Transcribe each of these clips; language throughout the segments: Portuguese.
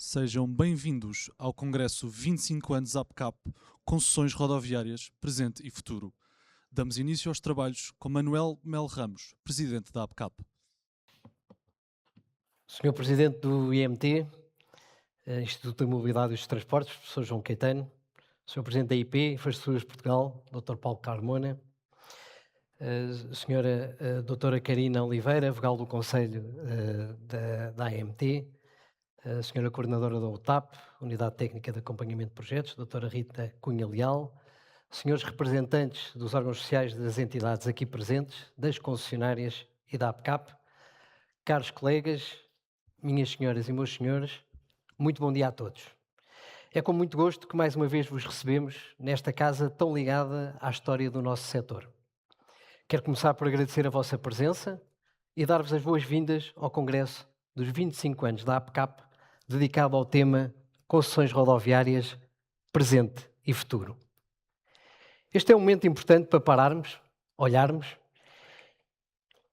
Sejam bem-vindos ao Congresso 25 anos APCAP, Concessões Rodoviárias, Presente e Futuro. Damos início aos trabalhos com Manuel Melo Ramos, Presidente da APCAP. Senhor Presidente do IMT, Instituto da Mobilidade e dos Transportes, Professor João Caetano, Senhor Presidente da IP, Infraestruturas de Portugal, Dr. Paulo Carmona, Senhora Doutora Karina Oliveira, vogal do Conselho da AMT, Senhora Coordenadora da UTAP, Unidade Técnica de Acompanhamento de Projetos, Doutora Rita Cunha Leal, senhores representantes dos órgãos sociais das entidades aqui presentes, das concessionárias e da APCAP, caros colegas, minhas senhoras e meus senhores, muito bom dia a todos. É com muito gosto que mais uma vez vos recebemos nesta casa tão ligada à história do nosso setor. Quero começar por agradecer a vossa presença e dar-vos as boas-vindas ao Congresso dos 25 anos da APCAP, dedicado ao tema Concessões Rodoviárias, Presente e Futuro. Este é um momento importante para pararmos, olharmos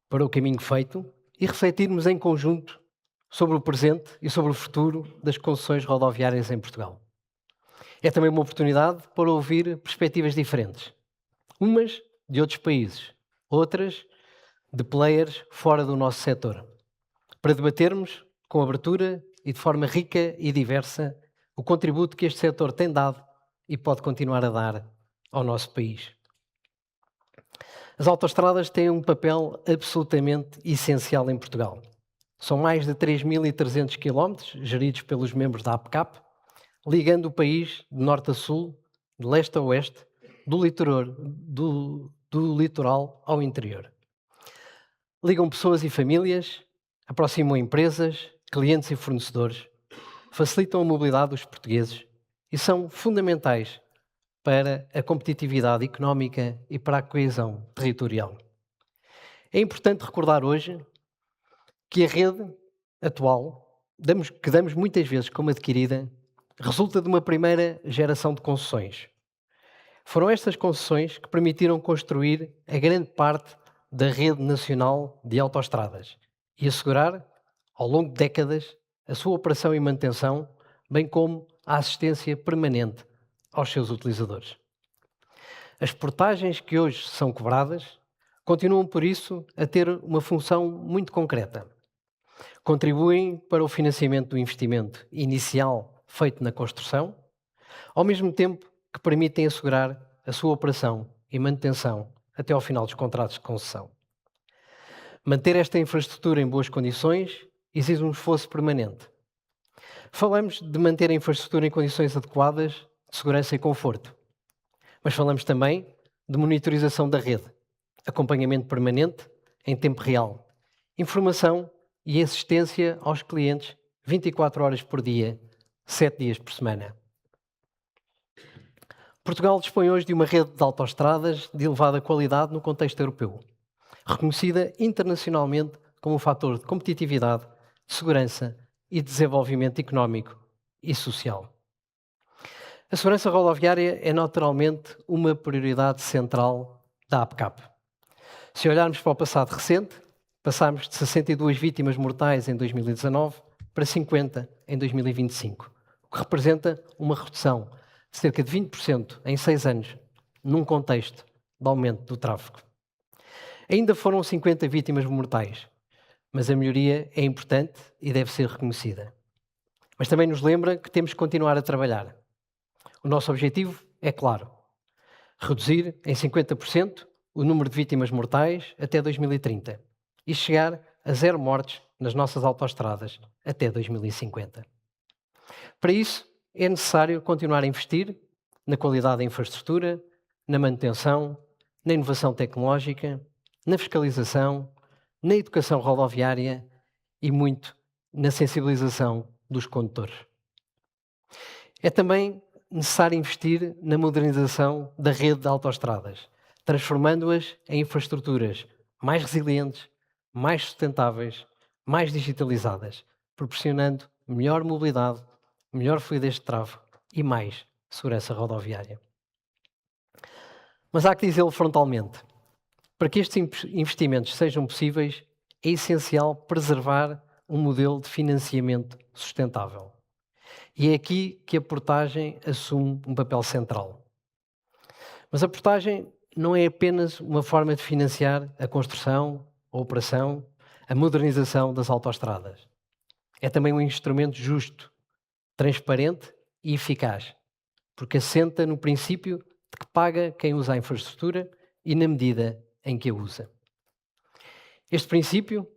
para o caminho feito e refletirmos em conjunto sobre o presente e sobre o futuro das concessões rodoviárias em Portugal. É também uma oportunidade para ouvir perspectivas diferentes, umas de outros países, outras de players fora do nosso setor, para debatermos com abertura e de forma rica e diversa o contributo que este setor tem dado e pode continuar a dar ao nosso país. As autoestradas têm um papel absolutamente essencial em Portugal. São mais de 3.300 quilómetros geridos pelos membros da APCAP, ligando o país de norte a sul, de leste a oeste, do litoral ao interior. Ligam pessoas e famílias, aproximam empresas, clientes e fornecedores, facilitam a mobilidade dos portugueses e são fundamentais para a competitividade económica e para a coesão territorial. É importante recordar hoje que a rede atual, que damos muitas vezes como adquirida, resulta de uma primeira geração de concessões. Foram estas concessões que permitiram construir a grande parte da rede nacional de autoestradas e assegurar, ao longo de décadas, a sua operação e manutenção, bem como a assistência permanente aos seus utilizadores. As portagens que hoje são cobradas continuam, por isso, a ter uma função muito concreta. Contribuem para o financiamento do investimento inicial feito na construção, ao mesmo tempo que permitem assegurar a sua operação e manutenção até ao final dos contratos de concessão. Manter esta infraestrutura em boas condições exige um esforço permanente. Falamos de manter a infraestrutura em condições adequadas de segurança e conforto, mas falamos também de monitorização da rede, acompanhamento permanente em tempo real, informação e assistência aos clientes 24 horas por dia, 7 dias por semana. Portugal dispõe hoje de uma rede de autoestradas de elevada qualidade no contexto europeu, reconhecida internacionalmente como um fator de competitividade, de segurança e de desenvolvimento económico e social. A segurança rodoviária é naturalmente uma prioridade central da APCAP. Se olharmos para o passado recente, passámos de 62 vítimas mortais em 2019 para 50 em 2025, o que representa uma redução de cerca de 20% em 6 anos, num contexto de aumento do tráfego. Ainda foram 50 vítimas mortais, mas a melhoria é importante e deve ser reconhecida. Mas também nos lembra que temos que continuar a trabalhar. O nosso objetivo é claro: reduzir em 50% o número de vítimas mortais até 2030 e chegar a 0 mortes nas nossas autoestradas até 2050. Para isso, é necessário continuar a investir na qualidade da infraestrutura, na manutenção, na inovação tecnológica, na fiscalização, na educação rodoviária e muito na sensibilização dos condutores. É também necessário investir na modernização da rede de autoestradas, transformando-as em infraestruturas mais resilientes, mais sustentáveis, mais digitalizadas, proporcionando melhor mobilidade, melhor fluidez de tráfego e mais segurança rodoviária. Mas há que dizê-lo frontalmente: para que estes investimentos sejam possíveis, é essencial preservar um modelo de financiamento sustentável. E é aqui que a portagem assume um papel central. Mas a portagem não é apenas uma forma de financiar a construção, a operação, a modernização das autoestradas. É também um instrumento justo, transparente e eficaz, porque assenta no princípio de que paga quem usa a infraestrutura e na medida em que a usa. Este princípio,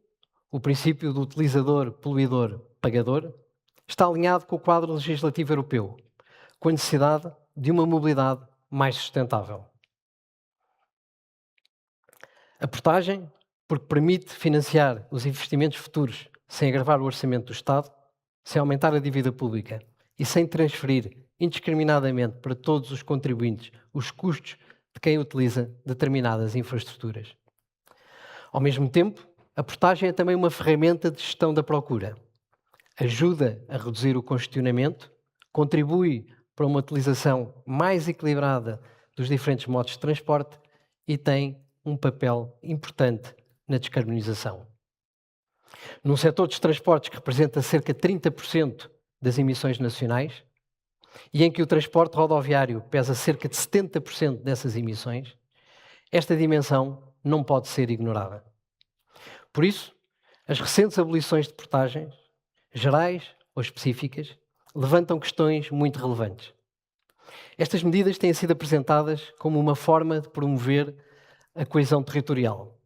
o princípio do utilizador-poluidor-pagador, está alinhado com o quadro legislativo europeu, com a necessidade de uma mobilidade mais sustentável. A portagem, porque permite financiar os investimentos futuros sem agravar o orçamento do Estado, sem aumentar a dívida pública e sem transferir indiscriminadamente para todos os contribuintes os custos de quem utiliza determinadas infraestruturas. Ao mesmo tempo, a portagem é também uma ferramenta de gestão da procura. Ajuda a reduzir o congestionamento, contribui para uma utilização mais equilibrada dos diferentes modos de transporte e tem um papel importante na descarbonização. Num setor dos transportes que representa cerca de 30% das emissões nacionais e em que o transporte rodoviário pesa cerca de 70% dessas emissões, esta dimensão não pode ser ignorada. Por isso, as recentes abolições de portagens, gerais ou específicas, levantam questões muito relevantes. Estas medidas têm sido apresentadas como uma forma de promover a coesão territorial,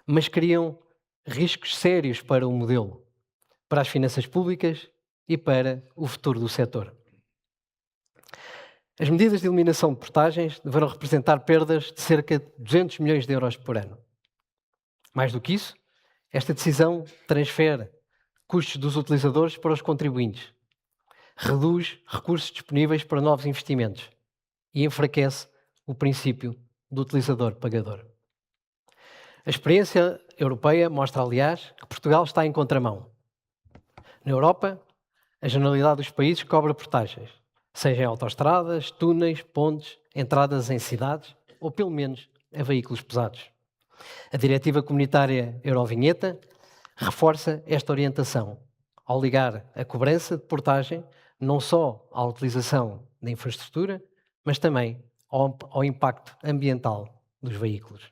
mas criam riscos sérios para o modelo, para as finanças públicas e para o futuro do setor. As medidas de eliminação de portagens deverão representar perdas de cerca de 200 milhões de euros por ano. Mais do que isso, esta decisão transfere custos dos utilizadores para os contribuintes, reduz recursos disponíveis para novos investimentos e enfraquece o princípio do utilizador-pagador. A experiência europeia mostra, aliás, que Portugal está em contramão. Na Europa, a generalidade dos países cobra portagens, seja em autoestradas, túneis, pontes, entradas em cidades ou, pelo menos, a veículos pesados. A Diretiva Comunitária Eurovinheta reforça esta orientação, ao ligar a cobrança de portagem não só à utilização da infraestrutura, mas também ao impacto ambiental dos veículos.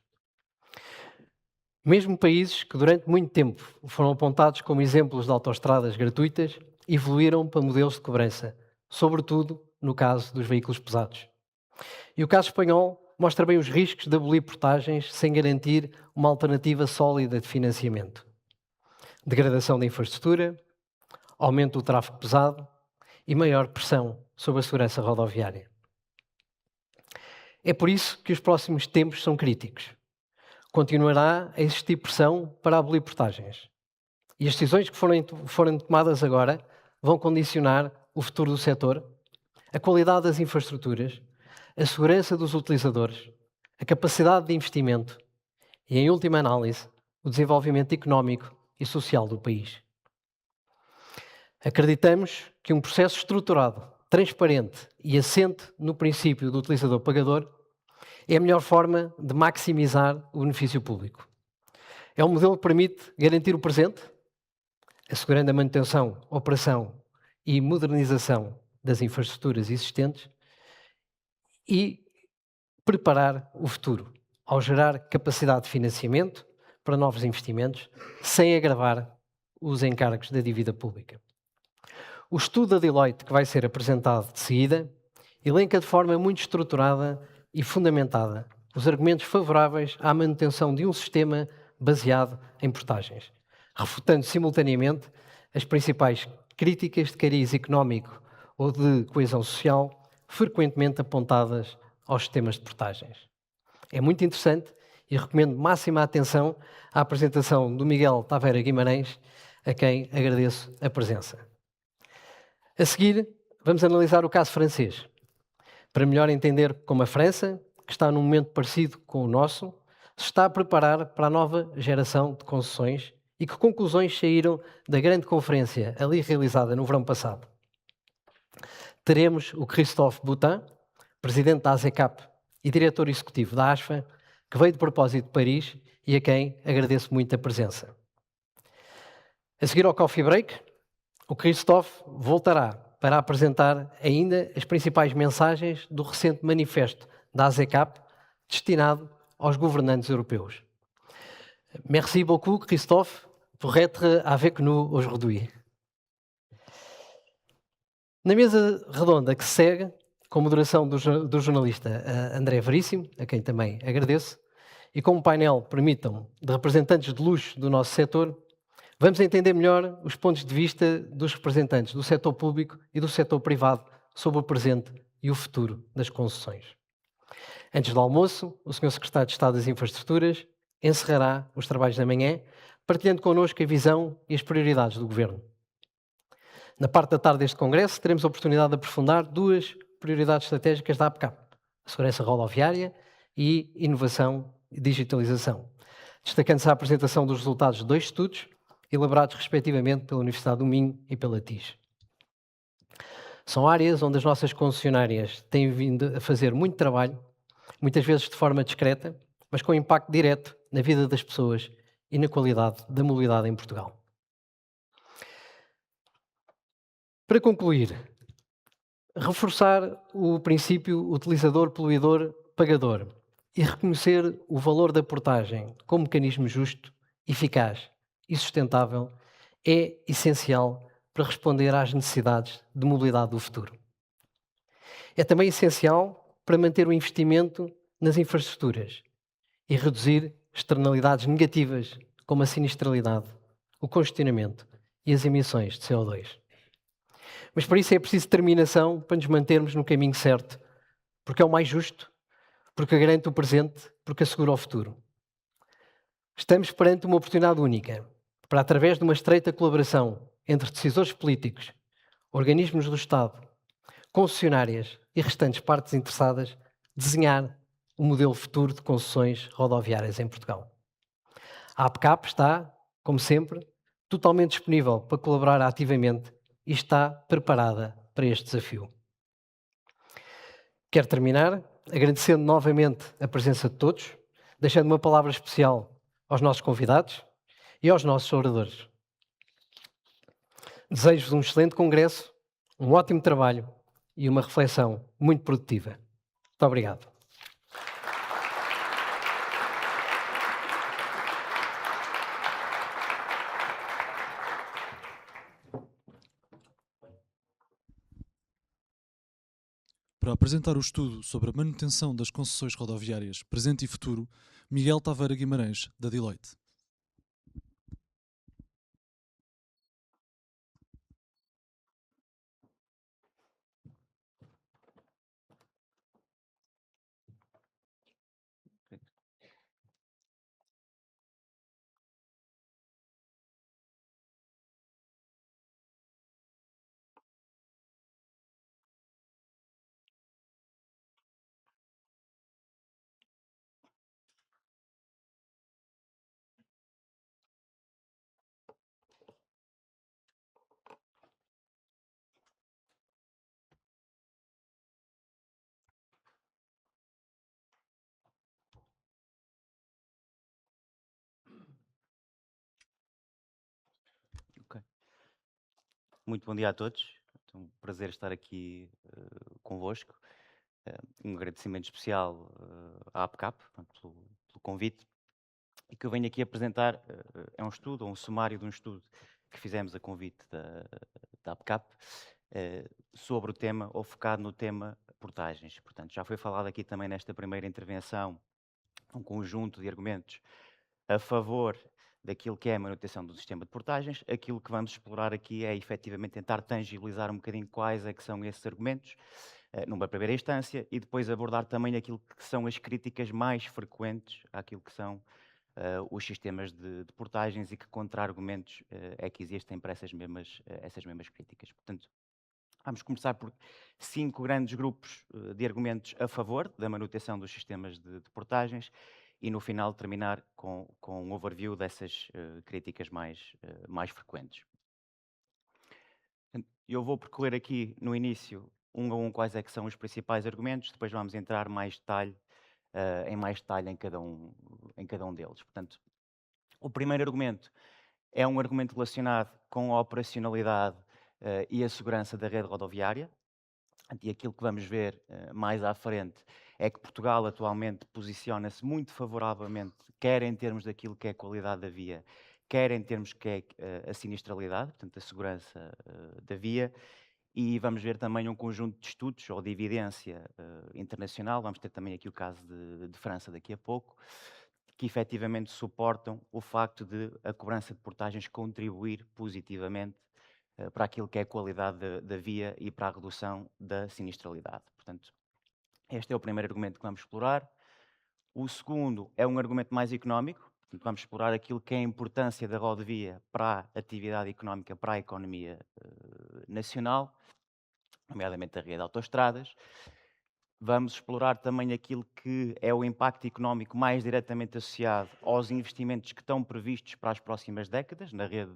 Mesmo países que durante muito tempo foram apontados como exemplos de autoestradas gratuitas, evoluíram para modelos de cobrança, sobretudo no caso dos veículos pesados. E o caso espanhol mostra bem os riscos de abolir portagens sem garantir uma alternativa sólida de financiamento. Degradação da infraestrutura, aumento do tráfego pesado e maior pressão sobre a segurança rodoviária. É por isso que os próximos tempos são críticos. Continuará a existir pressão para abolir portagens. E as decisões que forem tomadas agora vão condicionar o futuro do setor, a qualidade das infraestruturas, a segurança dos utilizadores, a capacidade de investimento e, em última análise, o desenvolvimento económico e social do país. Acreditamos que um processo estruturado, transparente e assente no princípio do utilizador-pagador é a melhor forma de maximizar o benefício público. É um modelo que permite garantir o presente, assegurando a manutenção, operação e modernização das infraestruturas existentes e preparar o futuro, ao gerar capacidade de financiamento para novos investimentos, sem agravar os encargos da dívida pública. O estudo da Deloitte, que vai ser apresentado de seguida, elenca de forma muito estruturada e fundamentada os argumentos favoráveis à manutenção de um sistema baseado em portagens, refutando simultaneamente as principais críticas de cariz económico ou de coesão social frequentemente apontadas aos sistemas de portagens. É muito interessante e recomendo máxima atenção à apresentação do Miguel Taveira Guimarães, a quem agradeço a presença. A seguir, vamos analisar o caso francês, para melhor entender como a França, que está num momento parecido com o nosso, se está a preparar para a nova geração de concessões e que conclusões saíram da grande conferência ali realizada no verão passado. Teremos o Christophe Boutin, presidente da ASECAP e diretor executivo da ASFA, que veio de propósito de Paris e a quem agradeço muito a presença. A seguir ao coffee break, o Christophe voltará para apresentar ainda as principais mensagens do recente manifesto da ASECAP destinado aos governantes europeus. Merci beaucoup, Christophe, pour être avec nous aujourd'hui. Na mesa redonda que se segue, com moderação do jornalista André Veríssimo, a quem também agradeço, e com um painel, permitam, de representantes de luxo do nosso setor, vamos entender melhor os pontos de vista dos representantes do setor público e do setor privado sobre o presente e o futuro das concessões. Antes do almoço, o Sr. Secretário de Estado das Infraestruturas encerrará os trabalhos da manhã, partilhando connosco a visão e as prioridades do Governo. Na parte da tarde deste Congresso, teremos a oportunidade de aprofundar duas prioridades estratégicas da APCAP: a segurança rodoviária e inovação e digitalização, destacando-se a apresentação dos resultados de 2 estudos, elaborados respectivamente pela Universidade do Minho e pela TIS. São áreas onde as nossas concessionárias têm vindo a fazer muito trabalho, muitas vezes de forma discreta, mas com impacto direto na vida das pessoas e na qualidade da mobilidade em Portugal. Para concluir, reforçar o princípio utilizador-poluidor-pagador e reconhecer o valor da portagem como mecanismo justo, eficaz e sustentável é essencial para responder às necessidades de mobilidade do futuro. É também essencial para manter o investimento nas infraestruturas e reduzir externalidades negativas como a sinistralidade, o congestionamento e as emissões de CO2. Mas para isso é preciso determinação para nos mantermos no caminho certo, porque é o mais justo, porque garante o presente, porque assegura o futuro. Estamos perante uma oportunidade única para, através de uma estreita colaboração entre decisores políticos, organismos do Estado, concessionárias e restantes partes interessadas, desenhar um modelo futuro de concessões rodoviárias em Portugal. A APCAP está, como sempre, totalmente disponível para colaborar ativamente e está preparada para este desafio. Quero terminar agradecendo novamente a presença de todos, deixando uma palavra especial aos nossos convidados e aos nossos oradores. Desejo-vos um excelente congresso, um ótimo trabalho e uma reflexão muito produtiva. Muito obrigado. Para apresentar o estudo sobre a manutenção das concessões rodoviárias presente e futuro, Miguel Taveira Guimarães, da Deloitte. Muito bom dia a todos. É um prazer estar aqui convosco. Um agradecimento especial à APCAP pelo convite e que eu venho aqui apresentar é um estudo, ou um sumário de um estudo que fizemos a convite da APCAP sobre o tema, ou focado no tema portagens. Portanto, já foi falado aqui também nesta primeira intervenção um conjunto de argumentos a favor daquilo que é a manutenção do sistema de portagens. Aquilo que vamos explorar aqui é efetivamente tentar tangibilizar um bocadinho quais é que são esses argumentos, numa primeira instância, e depois abordar também aquilo que são as críticas mais frequentes àquilo que são os sistemas de portagens e que contra-argumentos é que existem para essas mesmas críticas. Portanto, vamos começar por 5 grandes grupos de argumentos a favor da manutenção dos sistemas de portagens e no final terminar com um overview dessas críticas mais frequentes. Eu vou percorrer aqui no início um a um quais é que são os principais argumentos, depois vamos entrar em mais detalhe em cada um deles. Portanto, o primeiro argumento é um argumento relacionado com a operacionalidade e a segurança da rede rodoviária. E aquilo que vamos ver mais à frente é que Portugal atualmente posiciona-se muito favoravelmente, quer em termos daquilo que é a qualidade da via, quer em termos que é a sinistralidade, portanto a segurança da via, e vamos ver também um conjunto de estudos ou de evidência internacional, vamos ter também aqui o caso de França daqui a pouco, que efetivamente suportam o facto de a cobrança de portagens contribuir positivamente para aquilo que é a qualidade da via e para a redução da sinistralidade. Portanto, este é o primeiro argumento que vamos explorar. O segundo é um argumento mais económico. Portanto, vamos explorar aquilo que é a importância da rodovia para a atividade económica, para a economia nacional, nomeadamente a rede de autoestradas. Vamos explorar também aquilo que é o impacto económico mais diretamente associado aos investimentos que estão previstos para as próximas décadas na rede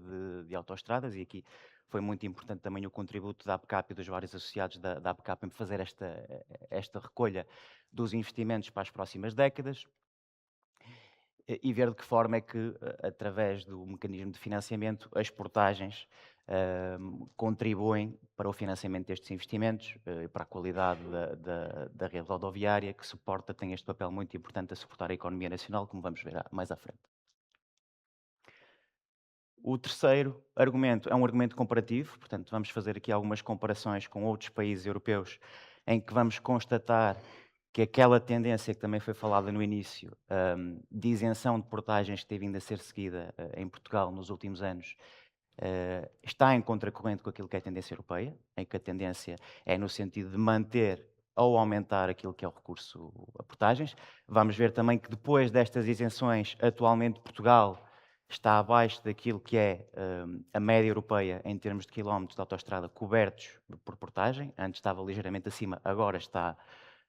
de autoestradas, e aqui foi muito importante também o contributo da APCAP e dos vários associados da APCAP em fazer esta recolha dos investimentos para as próximas décadas e ver de que forma é que, através do mecanismo de financiamento, as portagens contribuem para o financiamento destes investimentos e para a qualidade da rede rodoviária, que suporta, tem este papel muito importante a suportar a economia nacional, como vamos ver mais à frente. O terceiro argumento é um argumento comparativo, portanto, vamos fazer aqui algumas comparações com outros países europeus, em que vamos constatar que aquela tendência que também foi falada no início, de isenção de portagens que tem vindo a ser seguida em Portugal nos últimos anos, está em contracorrente com aquilo que é a tendência europeia, em que a tendência é no sentido de manter ou aumentar aquilo que é o recurso a portagens. Vamos ver também que depois destas isenções, atualmente Portugal está abaixo daquilo que é a média europeia em termos de quilómetros de autoestrada cobertos por portagem. Antes estava ligeiramente acima, agora está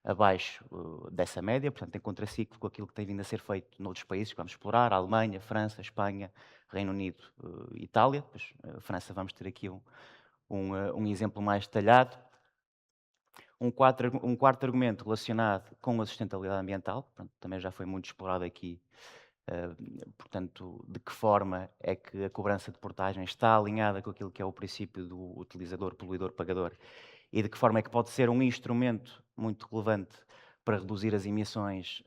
abaixo dessa média, portanto, em contraciclo com aquilo que tem vindo a ser feito noutros países que vamos explorar, Alemanha, França, Espanha, Reino Unido, Itália. Depois, França, vamos ter aqui um exemplo mais detalhado. Um quarto argumento relacionado com a sustentabilidade ambiental, pronto, também já foi muito explorado aqui, portanto, de que forma é que a cobrança de portagem está alinhada com aquilo que é o princípio do utilizador, poluidor, pagador, e de que forma é que pode ser um instrumento muito relevante para reduzir as emissões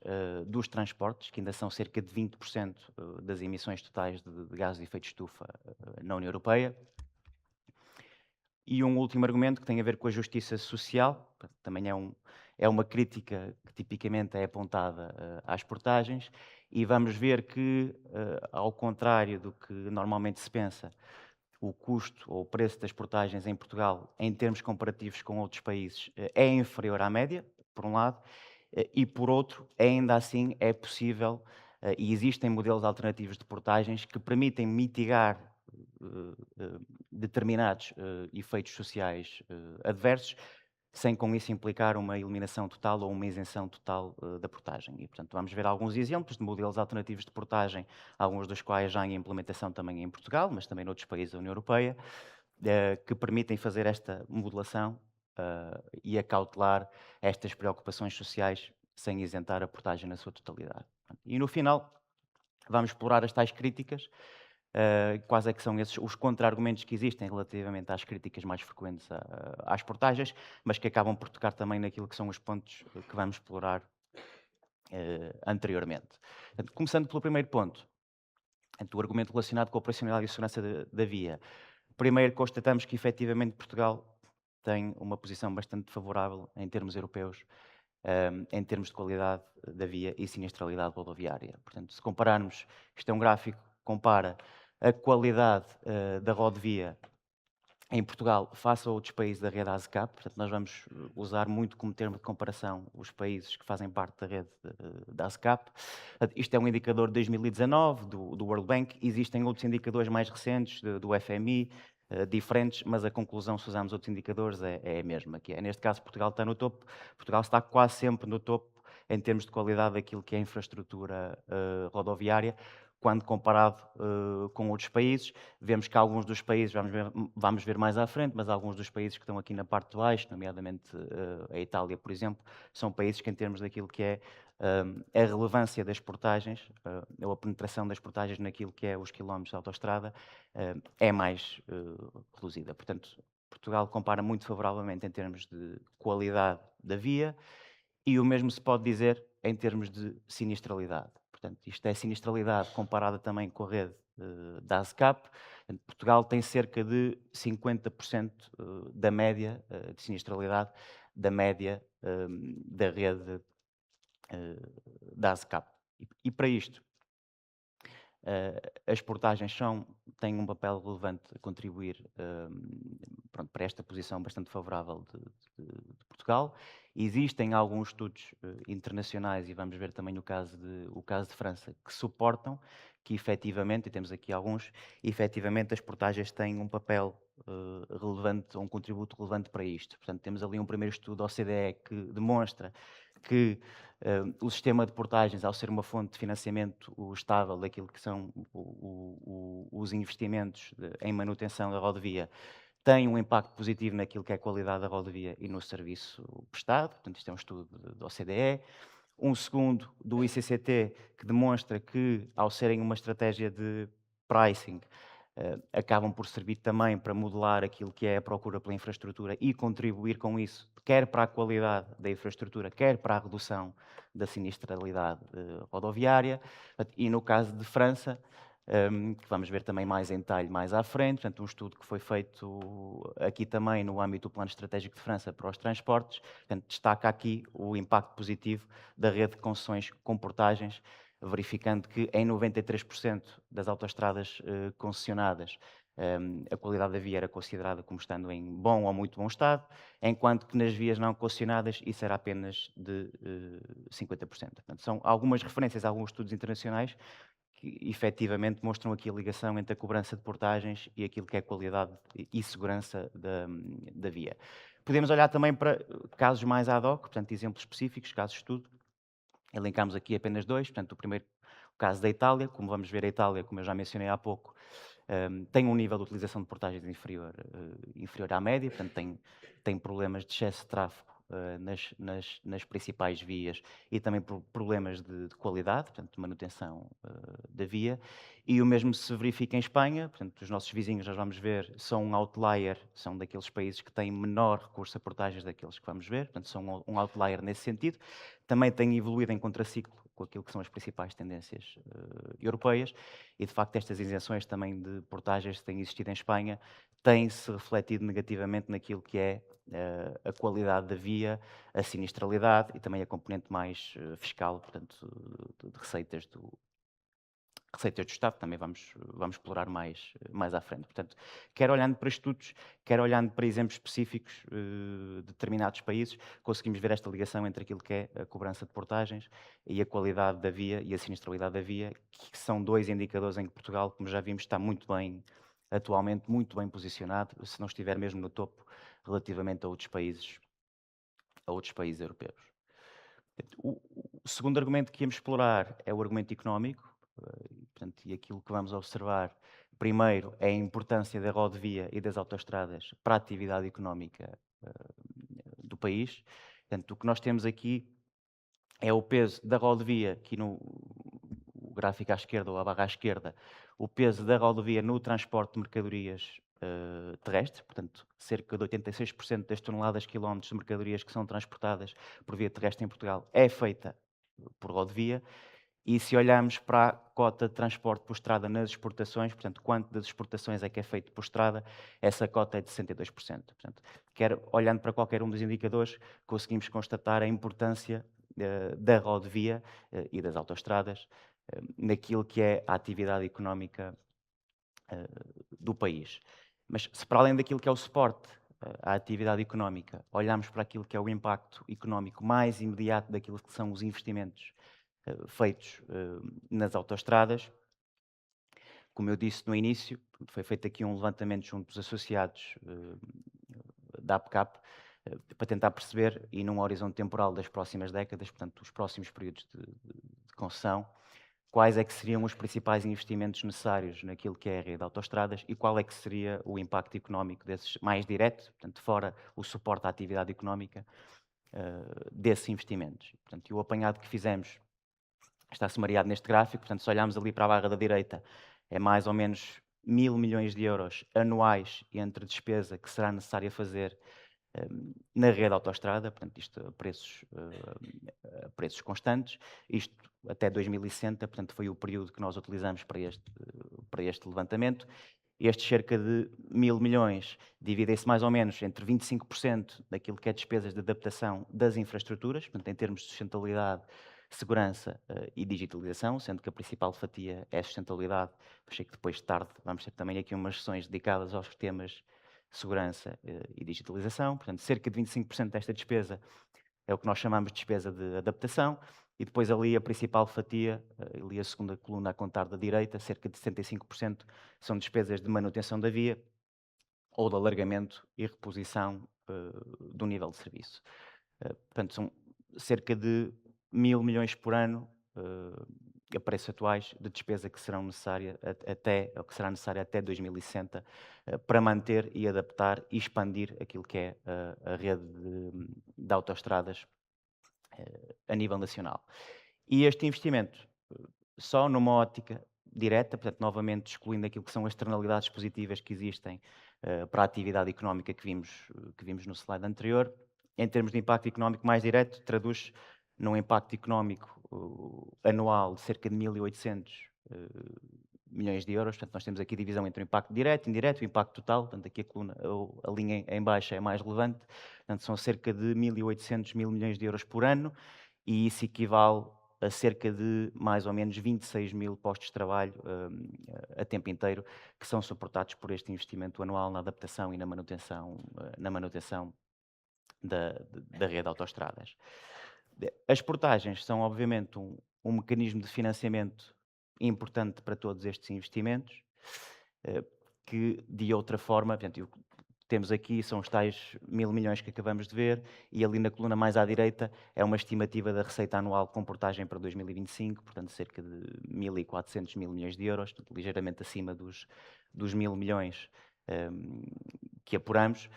dos transportes, que ainda são cerca de 20% das emissões totais de gases de efeito de estufa na União Europeia. E um último argumento que tem a ver com a justiça social, também é uma crítica que tipicamente é apontada às portagens, e vamos ver que, ao contrário do que normalmente se pensa, o custo ou o preço das portagens em Portugal, em termos comparativos com outros países, é inferior à média, por um lado, e por outro, ainda assim é possível, e existem modelos alternativos de portagens que permitem mitigar determinados efeitos sociais adversos, sem com isso implicar uma eliminação total ou uma isenção total da portagem. E, portanto, vamos ver alguns exemplos de modelos alternativos de portagem, alguns dos quais já em implementação também em Portugal, mas também noutros países da União Europeia, que permitem fazer esta modulação e acautelar estas preocupações sociais sem isentar a portagem na sua totalidade. E no final, vamos explorar as tais críticas, quais é que são esses os contra-argumentos que existem relativamente às críticas mais frequentes às portagens, mas que acabam por tocar também naquilo que são os pontos que vamos explorar anteriormente. Portanto, começando pelo primeiro ponto, o argumento relacionado com a operacionalidade e segurança da via. Primeiro, constatamos que efetivamente Portugal tem uma posição bastante favorável em termos europeus, em termos de qualidade da via e sinistralidade rodoviária. Portanto, se compararmos, isto é um gráfico que compara a qualidade da rodovia em Portugal face a outros países da rede ASCAP. Portanto, nós vamos usar muito como termo de comparação os países que fazem parte da rede da ASCAP. Isto é um indicador de 2019 do World Bank. Existem outros indicadores mais recentes do FMI, diferentes, mas a conclusão, se usarmos outros indicadores, é a mesma. Que é, neste caso, Portugal está no topo. Portugal está quase sempre no topo em termos de qualidade daquilo que é a infraestrutura rodoviária, quando comparado com outros países. Vemos que alguns dos países, vamos ver mais à frente, mas alguns dos países que estão aqui na parte de baixo, nomeadamente a Itália, por exemplo, são países que, em termos daquilo que é a relevância das portagens, ou a penetração das portagens naquilo que é os quilómetros de autoestrada, é mais reduzida. Portanto, Portugal compara muito favoravelmente em termos de qualidade da via e o mesmo se pode dizer em termos de sinistralidade. Portanto, isto é sinistralidade comparada também com a rede da ASCAP. Portanto, Portugal tem cerca de 50% da média de sinistralidade da média da rede da ASCAP. E para isto, as portagens têm um papel relevante a contribuir pronto, para esta posição bastante favorável de Portugal. Existem alguns estudos internacionais, e vamos ver também o caso de França, que suportam que efetivamente, e temos aqui alguns, efetivamente as portagens têm um papel relevante, um contributo relevante para isto. Portanto, temos ali um primeiro estudo da OCDE que demonstra que o sistema de portagens, ao ser uma fonte de financiamento estável daquilo que são os investimentos em manutenção da rodovia, tem um impacto positivo naquilo que é a qualidade da rodovia e no serviço prestado. Portanto, isto é um estudo da OCDE. Um segundo do ICCT, que demonstra que, ao serem uma estratégia de pricing, acabam por servir também para modelar aquilo que é a procura pela infraestrutura e contribuir com isso, quer para a qualidade da infraestrutura, quer para a redução da sinistralidade rodoviária. E no caso de França, que vamos ver também mais em detalhe mais à frente, portanto, um estudo que foi feito aqui também no âmbito do Plano Estratégico de França para os transportes, portanto, destaca aqui o impacto positivo da rede de concessões com portagens, verificando que em 93% das autoestradas concessionadas a qualidade da via era considerada como estando em bom ou muito bom estado, enquanto que nas vias não concessionadas isso era apenas de 50%. Portanto, são algumas referências a alguns estudos internacionais que efetivamente mostram aqui a ligação entre a cobrança de portagens e aquilo que é a qualidade e segurança da via. Podemos olhar também para casos mais ad hoc, portanto, exemplos específicos, casos de estudo. Elencamos aqui apenas dois. Portanto, o primeiro, o caso da Itália. Como vamos ver, a Itália, como eu já mencionei há pouco, tem um nível de utilização de portagens inferior à média, portanto tem problemas de excesso de tráfego nas principais vias e também problemas de qualidade, portanto de manutenção da via. E o mesmo se verifica em Espanha. Portanto, os nossos vizinhos, nós vamos ver, são um outlier, são daqueles países que têm menor recurso a portagens daqueles que vamos ver, portanto são um outlier nesse sentido. Também têm evoluído em contraciclo com aquilo que são as principais tendências europeias, e de facto estas isenções também de portagens que têm existido em Espanha têm-se refletido negativamente naquilo que é a qualidade da via, a sinistralidade e também a componente mais fiscal, portanto, de receitas do Estado, também vamos explorar mais à frente. Portanto, quer olhando para estudos, quer olhando para exemplos específicos de determinados países, conseguimos ver esta ligação entre aquilo que é a cobrança de portagens e a qualidade da via e a sinistralidade da via, que são dois indicadores em que Portugal, como já vimos, está muito bem, atualmente, muito bem posicionado, se não estiver mesmo no topo, relativamente a outros países europeus. O segundo argumento que íamos explorar é o argumento económico. Portanto, e aquilo que vamos observar, primeiro, é a importância da rodovia e das autoestradas para a atividade económica do país. Portanto, o que nós temos aqui é o peso da rodovia, aqui no o gráfico à esquerda ou a barra à esquerda, o peso da rodovia no transporte de mercadorias terrestre. Portanto, cerca de 86% das toneladas quilómetros de mercadorias que são transportadas por via terrestre em Portugal é feita por rodovia. E se olharmos para a cota de transporte por estrada nas exportações, portanto, quanto das exportações é que é feito por estrada, essa cota é de 62%. Portanto, olhando para qualquer um dos indicadores, conseguimos constatar a importância da rodovia e das autoestradas naquilo que é a atividade económica do país. Mas se para além daquilo que é o suporte à atividade económica, olharmos para aquilo que é o impacto económico mais imediato daquilo que são os investimentos feitos nas autoestradas, como eu disse no início, foi feito aqui um levantamento junto dos associados da APCAP para tentar perceber, e num horizonte temporal das próximas décadas, portanto, os próximos períodos de concessão, quais é que seriam os principais investimentos necessários naquilo que é a rede de autoestradas e qual é que seria o impacto económico desses mais direto, portanto, fora o suporte à atividade económica desses investimentos. Portanto, e o apanhado que fizemos está sumariado neste gráfico. Portanto, se olharmos ali para a barra da direita, é mais ou menos 1.000 milhões de euros anuais entre despesa que será necessária fazer na rede de autoestrada, portanto, isto a preços constantes, isto até 2060, portanto, foi o período que nós utilizamos para este levantamento. Estes cerca de 1.000 milhões dividem-se mais ou menos entre 25% daquilo que é despesas de adaptação das infraestruturas, portanto, em termos de sustentabilidade, segurança e digitalização, sendo que a principal fatia é a sustentabilidade. Achei que depois de tarde vamos ter também aqui umas sessões dedicadas aos temas segurança e digitalização. Portanto, cerca de 25% desta despesa é o que nós chamamos de despesa de adaptação. E depois ali a principal fatia, ali a segunda coluna a contar da direita, cerca de 75% são despesas de manutenção da via ou de alargamento e reposição do nível de serviço. Portanto, são cerca de 1.000 milhões por ano, a preços atuais, de despesa que serão necessária ou que será necessária até 2060 para manter e adaptar e expandir aquilo que é a rede de autoestradas a nível nacional. E este investimento, só numa ótica direta, portanto, novamente excluindo aquilo que são as externalidades positivas que existem para a atividade económica que vimos no slide anterior, em termos de impacto económico mais direto, traduz num impacto económico anual de cerca de 1.800 milhões de euros. Portanto, nós temos aqui divisão entre o impacto direto, indireto e o impacto total. Portanto, aqui a coluna, a linha em baixo é mais relevante. Portanto, são cerca de 1.800 mil milhões de euros por ano e isso equivale a cerca de mais ou menos 26 mil postos de trabalho a tempo inteiro, que são suportados por este investimento anual na adaptação e na manutenção da rede de autoestradas. As portagens são, obviamente, um mecanismo de financiamento importante para todos estes investimentos, que, de outra forma, portanto, temos aqui, são os tais 1.000 milhões que acabamos de ver, e ali na coluna mais à direita é uma estimativa da receita anual com portagem para 2025, portanto cerca de 1.400 mil milhões de euros, portanto, ligeiramente acima dos 1.000 milhões que apuramos.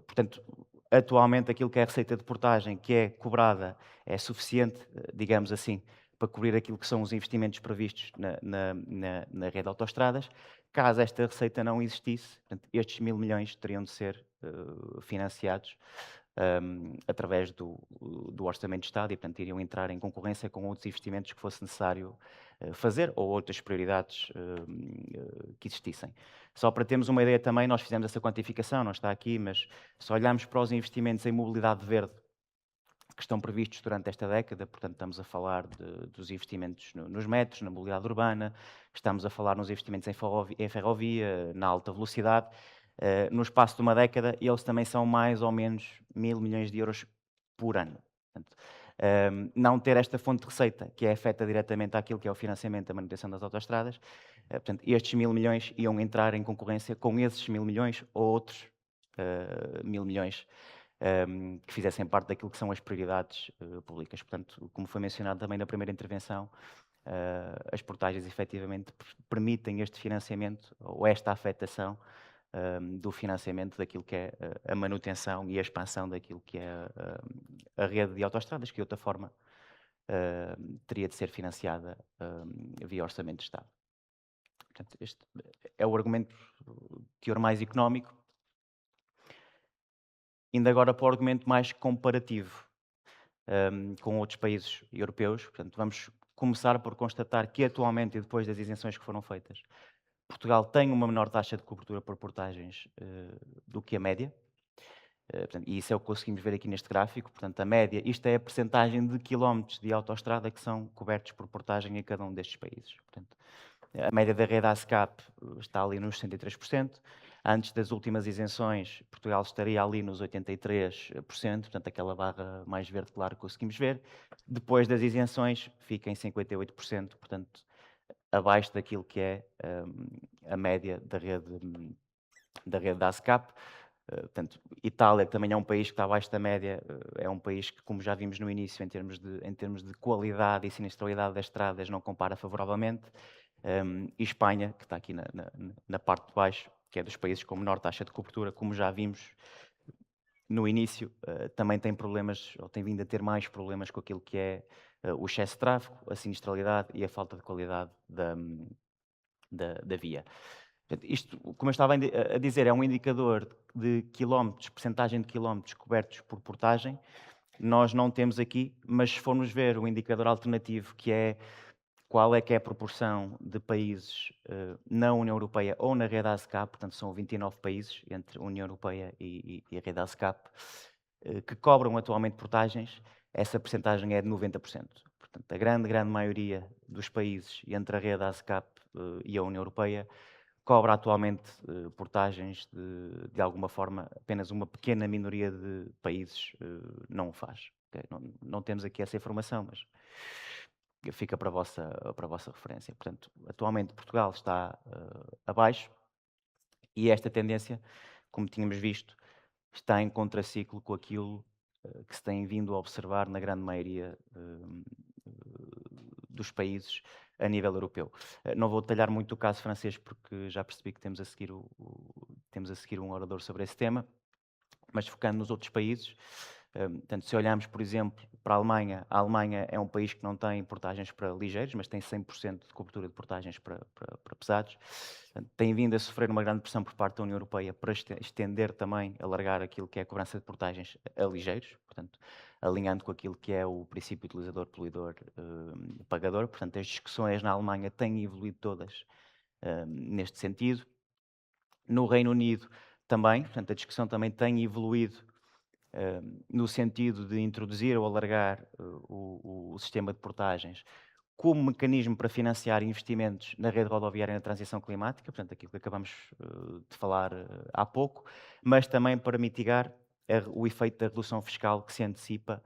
Portanto, atualmente aquilo que é a receita de portagem que é cobrada é suficiente, digamos assim, para cobrir aquilo que são os investimentos previstos na rede de autoestradas. Caso esta receita não existisse, portanto, estes 1.000 milhões teriam de ser financiados através do Orçamento de Estado e, portanto, iriam entrar em concorrência com outros investimentos que fosse necessário fazer ou outras prioridades que existissem. Só para termos uma ideia também, nós fizemos essa quantificação, não está aqui, mas se olharmos para os investimentos em mobilidade verde que estão previstos durante esta década, portanto estamos a falar dos investimentos nos metros, na mobilidade urbana, estamos a falar nos investimentos em ferrovia, na alta velocidade, no espaço de uma década, eles também são mais ou menos 1.000 milhões de euros por ano. Portanto, não ter esta fonte de receita, que é afeta diretamente àquilo que é o financiamento da manutenção das autoestradas, portanto, estes 1.000 milhões iam entrar em concorrência com esses 1.000 milhões ou outros 1.000 milhões que fizessem parte daquilo que são as prioridades públicas. Portanto, como foi mencionado também na primeira intervenção, as portagens efetivamente permitem este financiamento ou esta afetação do financiamento daquilo que é a manutenção e a expansão daquilo que é a rede de autoestradas, que de outra forma teria de ser financiada via Orçamento de Estado. Portanto, este é o argumento de teor mais económico. Indo agora para o argumento mais comparativo com outros países europeus. Portanto, vamos começar por constatar que atualmente, e depois das isenções que foram feitas, Portugal tem uma menor taxa de cobertura por portagens do que a média. E isso é o que conseguimos ver aqui neste gráfico. Portanto, a média, isto é a percentagem de quilómetros de autoestrada que são cobertos por portagem em cada um destes países. Portanto, a média da rede ASCAP está ali nos 63%. Antes das últimas isenções, Portugal estaria ali nos 83%, portanto, aquela barra mais verde claro que conseguimos ver. Depois das isenções, fica em 58%, portanto, abaixo daquilo que é a média da rede da ASCAP. Portanto, Itália, que também é um país que está abaixo da média, é um país que, como já vimos no início, em termos de qualidade e sinistralidade das estradas, não compara favoravelmente. E Espanha, que está aqui na parte de baixo, que é dos países com menor taxa de cobertura, como já vimos no início, também tem problemas, ou tem vindo a ter mais problemas com aquilo que é o excesso de tráfego, a sinistralidade e a falta de qualidade da via. Portanto, isto, como eu estava a dizer, é um indicador de quilómetros, percentagem de quilómetros cobertos por portagem. Nós não temos aqui, mas se formos ver o indicador alternativo, que é qual é que é a proporção de países na União Europeia ou na rede ASCAP, portanto são 29 países entre a União Europeia e a rede ASCAP, que cobram atualmente portagens, essa percentagem é de 90%. Portanto, a grande maioria dos países entre a rede ASCAP e a União Europeia cobra atualmente portagens de alguma forma, apenas uma pequena minoria de países não o faz. Okay? Não temos aqui essa informação, mas fica para a vossa referência. Portanto, atualmente Portugal está abaixo e esta tendência, como tínhamos visto, está em contraciclo com aquilo que se tem vindo a observar na grande maioria dos países a nível europeu. Não vou detalhar muito o caso francês porque já percebi que temos a seguir, temos a seguir um orador sobre esse tema, mas focando nos outros países, portanto, se olharmos, por exemplo, para a Alemanha é um país que não tem portagens para ligeiros, mas tem 100% de cobertura de portagens para pesados. Portanto, tem vindo a sofrer uma grande pressão por parte da União Europeia para estender também, alargar aquilo que é a cobrança de portagens a ligeiros, portanto, alinhando com aquilo que é o princípio utilizador, poluidor, pagador. Portanto, as discussões na Alemanha têm evoluído todas neste sentido. No Reino Unido também, portanto, a discussão também tem evoluído no sentido de introduzir ou alargar o sistema de portagens como mecanismo para financiar investimentos na rede rodoviária e na transição climática, portanto, aquilo que acabamos de falar há pouco, mas também para mitigar o efeito da redução fiscal que se antecipa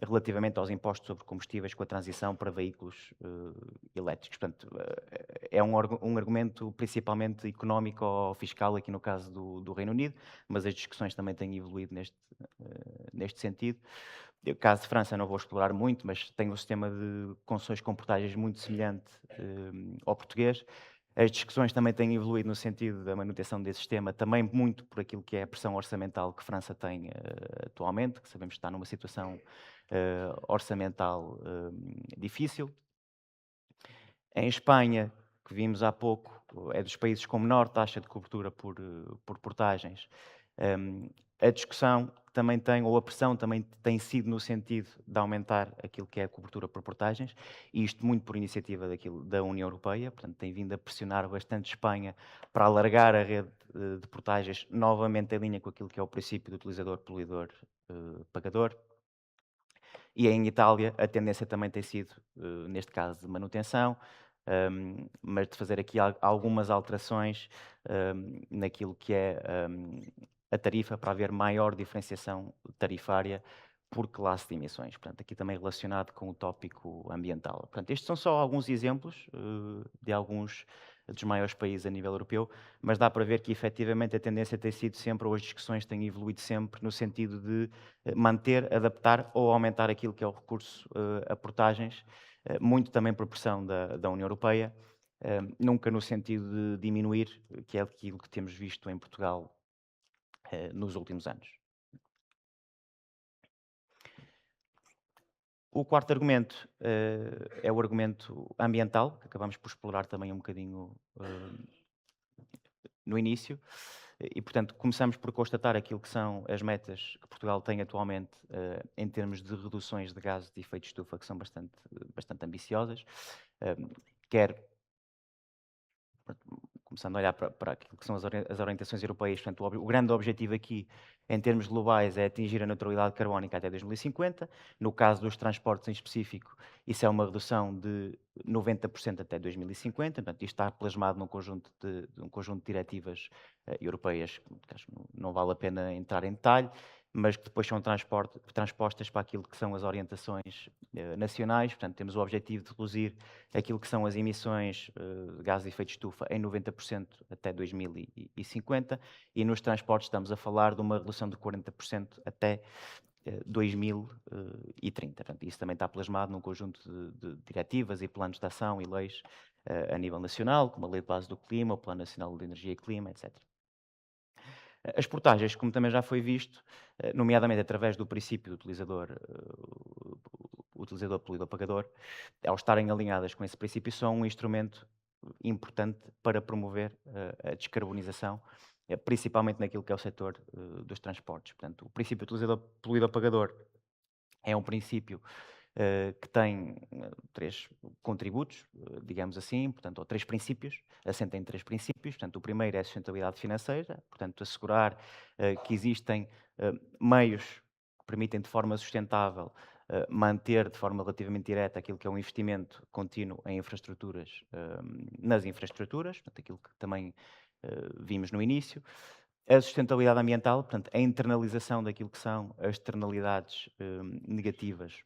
relativamente aos impostos sobre combustíveis com a transição para veículos elétricos. Portanto, é um argumento principalmente económico ou fiscal aqui no caso do Reino Unido, mas as discussões também têm evoluído neste sentido. O caso de França não vou explorar muito, mas tem um sistema de concessões com portagens muito semelhante ao português. As discussões também têm evoluído no sentido da manutenção desse sistema, também muito por aquilo que é a pressão orçamental que a França tem atualmente, que sabemos que está numa situação orçamental difícil. Em Espanha, que vimos há pouco, é dos países com menor taxa de cobertura por portagens. A discussão também tem, ou a pressão também tem sido no sentido de aumentar aquilo que é a cobertura por portagens, e isto muito por iniciativa da União Europeia, portanto tem vindo a pressionar bastante Espanha para alargar a rede de portagens, novamente em linha com aquilo que é o princípio do utilizador, poluidor, pagador. E em Itália a tendência também tem sido, neste caso, de manutenção, mas de fazer aqui algumas alterações naquilo que é a tarifa para haver maior diferenciação tarifária por classe de emissões. Portanto, aqui também relacionado com o tópico ambiental. Portanto, estes são só alguns exemplos de alguns dos maiores países a nível europeu, mas dá para ver que efetivamente a tendência tem sido sempre, ou as discussões têm evoluído sempre, no sentido de manter, adaptar ou aumentar aquilo que é o recurso a portagens, muito também por pressão da União Europeia, nunca no sentido de diminuir, que é aquilo que temos visto em Portugal nos últimos anos. O quarto argumento é o argumento ambiental, que acabamos por explorar também um bocadinho no início. E, portanto, começamos por constatar aquilo que são as metas que Portugal tem atualmente em termos de reduções de gases de efeito de estufa, que são bastante ambiciosas. Quer começando a olhar para aquilo que são as orientações europeias, portanto, o grande objetivo aqui, em termos globais, é atingir a neutralidade carbónica até 2050. No caso dos transportes em específico, isso é uma redução de 90% até 2050. Portanto, isto está plasmado num conjunto de diretivas europeias, que acho que não vale a pena entrar em detalhe, mas que depois são transpostas para aquilo que são as orientações nacionais. Portanto, temos o objetivo de reduzir aquilo que são as emissões de gases de efeito de estufa em 90% até 2050, e nos transportes estamos a falar de uma redução de 40% até 2030. Portanto, isso também está plasmado num conjunto de diretivas e planos de ação e leis a nível nacional, como a Lei de Base do Clima, o Plano Nacional de Energia e Clima, etc. As portagens, como também já foi visto, nomeadamente através do princípio do utilizador poluidor pagador, ao estarem alinhadas com esse princípio, são um instrumento importante para promover a descarbonização, principalmente naquilo que é o setor dos transportes. Portanto, o princípio utilizador poluidor-pagador é um princípio que tem 3 contributos, digamos assim, portanto, ou 3 princípios, assenta em 3 princípios. Portanto, o primeiro é a sustentabilidade financeira, portanto, assegurar que existem meios que permitem de forma sustentável manter de forma relativamente direta aquilo que é um investimento contínuo em infraestruturas, nas infraestruturas, portanto, aquilo que também vimos no início. A sustentabilidade ambiental, portanto, a internalização daquilo que são as externalidades negativas,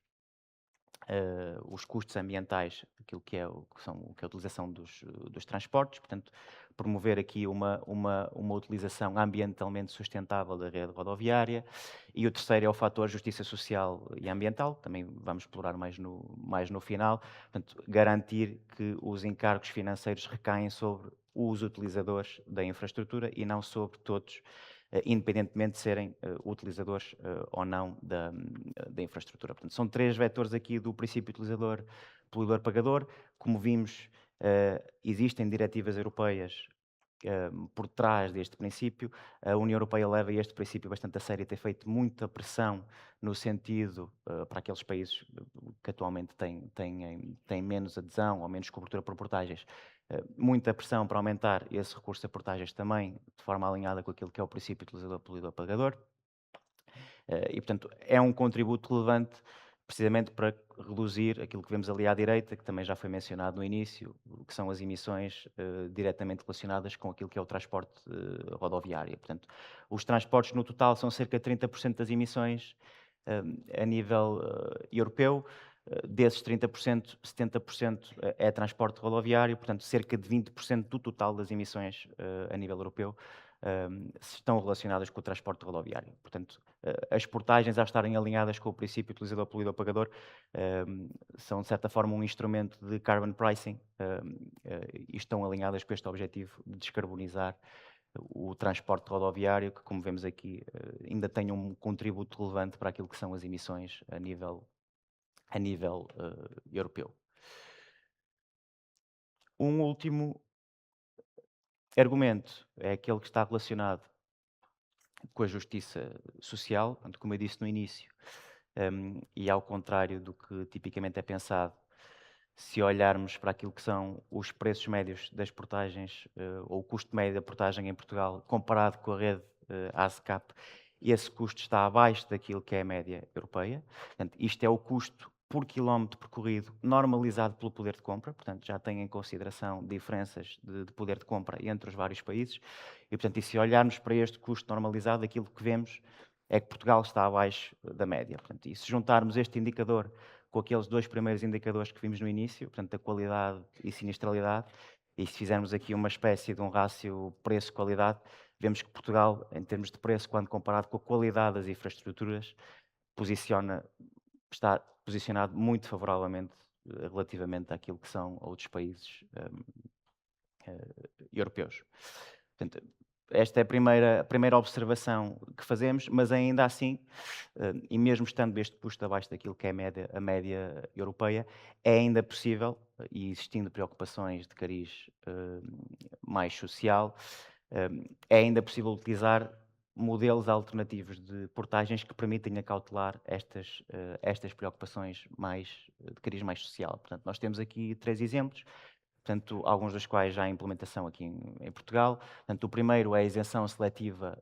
os custos ambientais, aquilo que é, que é a utilização dos transportes, portanto, promover aqui uma utilização ambientalmente sustentável da rede rodoviária. E o terceiro é o fator justiça social e ambiental, também vamos explorar mais no final, portanto, garantir que os encargos financeiros recaem sobre os utilizadores da infraestrutura e não sobre todos, independentemente de serem utilizadores ou não da infraestrutura. Portanto, são 3 vetores aqui do princípio utilizador, poluidor, pagador. Como vimos, existem diretivas europeias por trás deste princípio. A União Europeia leva este princípio bastante a sério e tem feito muita pressão no sentido para aqueles países que atualmente têm menos adesão ou menos cobertura por portagens, muita pressão para aumentar esse recurso a portagens também, de forma alinhada com aquilo que é o princípio utilizador, poluidor, pagador. E, portanto, é um contributo relevante precisamente para reduzir aquilo que vemos ali à direita, que também já foi mencionado no início, que são as emissões diretamente relacionadas com aquilo que é o transporte rodoviário. Portanto, os transportes no total são cerca de 30% das emissões a nível europeu. Desses 30%, 70% é transporte rodoviário, portanto, cerca de 20% do total das emissões a nível europeu estão relacionadas com o transporte rodoviário. Portanto, as portagens, ao estarem alinhadas com o princípio utilizador, poluidor, pagador, são, de certa forma, um instrumento de carbon pricing e estão alinhadas com este objetivo de descarbonizar o transporte rodoviário, que, como vemos aqui, ainda tem um contributo relevante para aquilo que são as emissões a nível europeu. Um último argumento é aquele que está relacionado com a justiça social, portanto, como eu disse no início, e ao contrário do que tipicamente é pensado, se olharmos para aquilo que são os preços médios das portagens, ou o custo médio da portagem em Portugal, comparado com a rede ASCAP, esse custo está abaixo daquilo que é a média europeia. Portanto, isto é o custo por quilómetro percorrido, normalizado pelo poder de compra, portanto, já tem em consideração diferenças de poder de compra entre os vários países, e, portanto, e se olharmos para este custo normalizado, aquilo que vemos é que Portugal está abaixo da média. Portanto, e se juntarmos este indicador com aqueles 2 primeiros indicadores que vimos no início, portanto, a qualidade e sinistralidade, e se fizermos aqui uma espécie de um rácio preço-qualidade, vemos que Portugal, em termos de preço, quando comparado com a qualidade das infraestruturas, está posicionado muito favoravelmente relativamente àquilo que são outros países europeus. Portanto, esta é a primeira observação que fazemos, mas ainda assim, e mesmo estando este custo abaixo daquilo que é a média europeia, é ainda possível, e existindo preocupações de cariz mais social, é ainda possível utilizar modelos alternativos de portagens que permitem acautelar estas preocupações de cariz mais social. Portanto, nós temos aqui 3 exemplos. Portanto, alguns dos quais já há implementação aqui em Portugal. Portanto, o primeiro é a isenção seletiva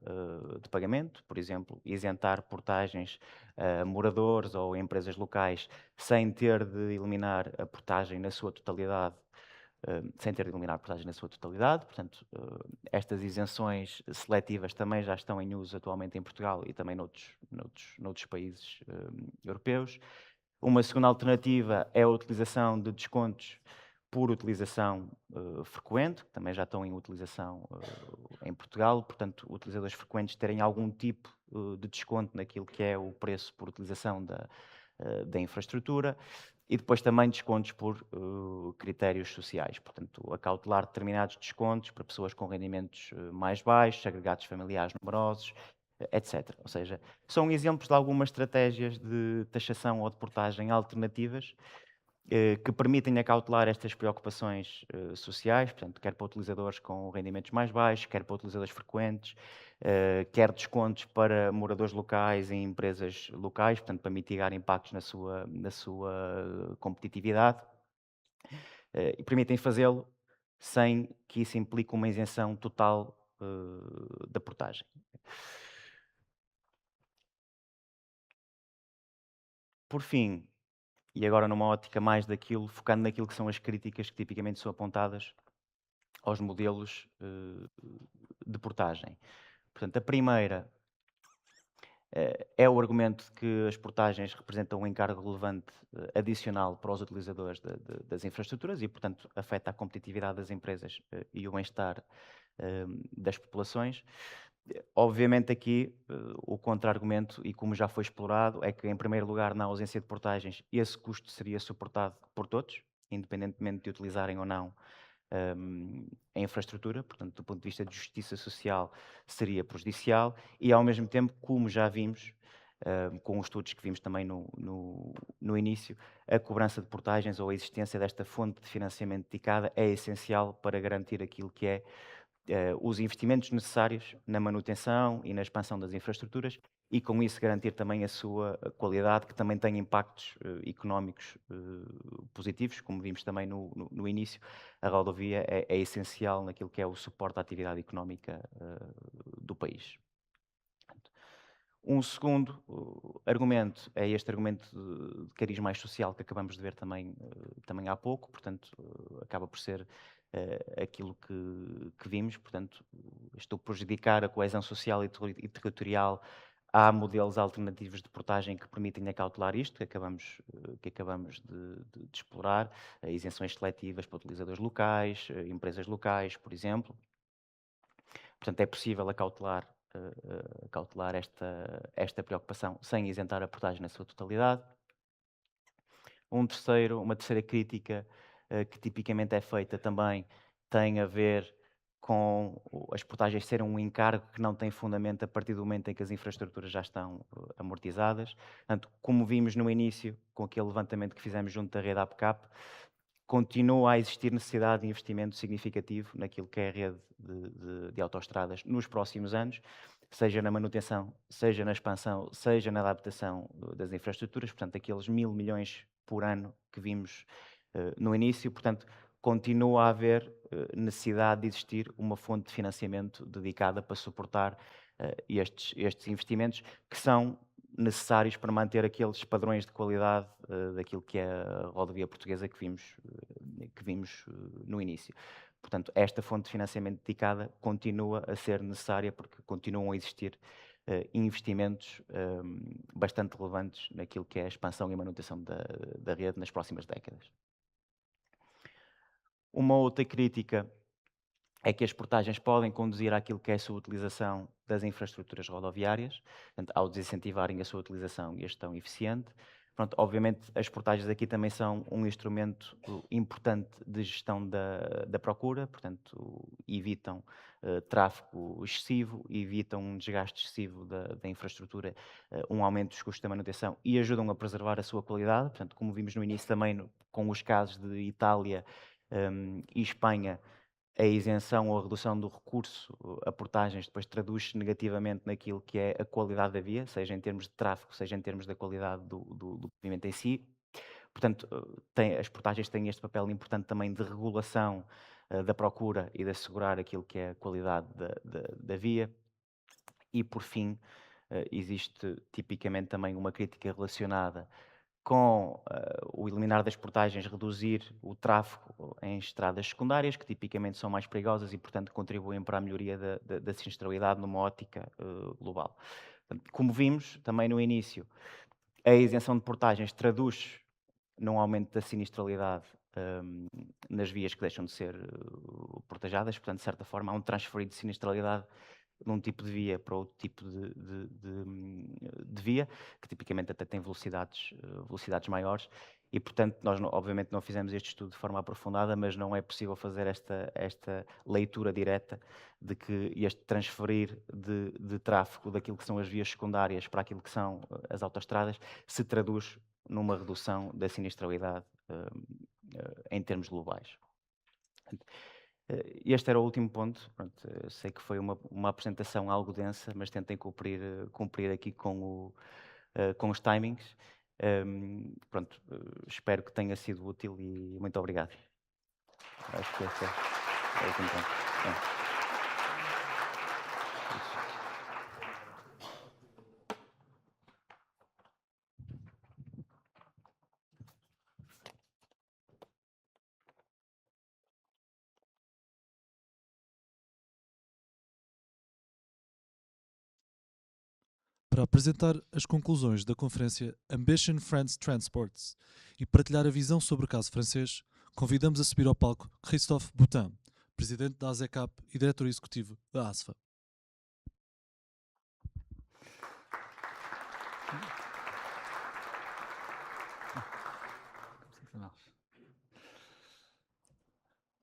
de pagamento, por exemplo, isentar portagens a moradores ou empresas locais sem ter de eliminar a portagem na sua totalidade, Portanto, estas isenções seletivas também já estão em uso atualmente em Portugal e também noutros países europeus. Uma segunda alternativa é a utilização de descontos por utilização frequente, que também já estão em utilização em Portugal. Portanto, utilizadores frequentes terem algum tipo de desconto naquilo que é o preço por utilização da infraestrutura. E depois também descontos por critérios sociais, portanto, acautelar determinados descontos para pessoas com rendimentos mais baixos, agregados familiares numerosos, etc. Ou seja, são exemplos de algumas estratégias de taxação ou de portagem alternativas que permitem acautelar estas preocupações sociais, portanto, quer para utilizadores com rendimentos mais baixos, quer para utilizadores frequentes, quer descontos para moradores locais em empresas locais, portanto, para mitigar impactos na sua competitividade, e permitem fazê-lo sem que isso implique uma isenção total da portagem. Por fim, e agora numa ótica mais daquilo, focando naquilo que são as críticas que tipicamente são apontadas aos modelos de portagem. Portanto, a primeira é o argumento de que as portagens representam um encargo relevante adicional para os utilizadores das infraestruturas e, portanto, afeta a competitividade das empresas e o bem-estar das populações. Obviamente aqui o contra-argumento, e como já foi explorado, é que em primeiro lugar, na ausência de portagens, esse custo seria suportado por todos, independentemente de utilizarem ou não a infraestrutura, portanto, do ponto de vista de justiça social, seria prejudicial, e ao mesmo tempo, como já vimos, com os estudos que vimos também no início, a cobrança de portagens ou a existência desta fonte de financiamento dedicada é essencial para garantir aquilo que é os investimentos necessários na manutenção e na expansão das infraestruturas e, com isso, garantir também a sua qualidade, que também tem impactos económicos positivos, como vimos também no início. A rodovia é essencial naquilo que é o suporte à atividade económica do país. Um segundo argumento é este argumento de cariz mais social que acabamos de ver também há pouco, portanto, acaba por ser aquilo que vimos, portanto, estou a prejudicar a coesão social e territorial. Há modelos alternativos de portagem que permitem acautelar isto, que acabamos de explorar, isenções seletivas para utilizadores locais, empresas locais, por exemplo. Portanto, é possível acautelar esta preocupação sem isentar a portagem na sua totalidade. Uma terceira crítica que tipicamente é feita também tem a ver com as portagens serem um encargo que não tem fundamento a partir do momento em que as infraestruturas já estão amortizadas. Portanto, como vimos no início, com aquele levantamento que fizemos junto da rede APCAP, continua a existir necessidade de investimento significativo naquilo que é a rede de autoestradas nos próximos anos, seja na manutenção, seja na expansão, seja na adaptação das infraestruturas, portanto, aqueles 1.000 milhões por ano que vimos no início, portanto, continua a haver necessidade de existir uma fonte de financiamento dedicada para suportar estes investimentos que são necessários para manter aqueles padrões de qualidade daquilo que é a rodovia portuguesa que vimos no início. Portanto, esta fonte de financiamento dedicada continua a ser necessária porque continuam a existir investimentos bastante relevantes naquilo que é a expansão e manutenção da rede nas próximas décadas. Uma outra crítica é que as portagens podem conduzir àquilo que é a sua utilização das infraestruturas rodoviárias, portanto, ao desincentivarem a sua utilização e a gestão eficiente. Pronto, obviamente, as portagens aqui também são um instrumento importante de gestão da procura, portanto, evitam tráfego excessivo, evitam um desgaste excessivo da infraestrutura, um aumento dos custos da manutenção e ajudam a preservar a sua qualidade. Portanto, como vimos no início também com os casos de Itália e Espanha, a isenção ou a redução do recurso a portagens depois traduz-se negativamente naquilo que é a qualidade da via, seja em termos de tráfego, seja em termos da qualidade do pavimento em si. Portanto, as portagens têm este papel importante também de regulação da procura e de assegurar aquilo que é a qualidade da via. E, por fim, existe tipicamente também uma crítica relacionada com o eliminar das portagens, reduzir o tráfego em estradas secundárias, que tipicamente são mais perigosas e, portanto, contribuem para a melhoria da sinistralidade numa ótica global. Portanto, como vimos também no início, a isenção de portagens traduz num aumento da sinistralidade nas vias que deixam de ser portajadas, portanto, de certa forma, há um transferir de sinistralidade de um tipo de via para outro tipo de via, que tipicamente até tem velocidades maiores, e portanto nós obviamente não fizemos este estudo de forma aprofundada, mas não é possível fazer esta leitura direta de que este transferir de tráfego daquilo que são as vias secundárias para aquilo que são as autoestradas se traduz numa redução da sinistralidade em termos globais. Este era o último ponto. Pronto, sei que foi uma apresentação algo densa, mas tentem cumprir aqui com os timings. Pronto, espero que tenha sido útil e muito obrigado. Acho que esse é o último ponto. Para apresentar as conclusões da conferência Ambition France Transports e partilhar a visão sobre o caso francês, convidamos a subir ao palco Christophe Boutin, presidente da ASECAP e diretor executivo da ASFA.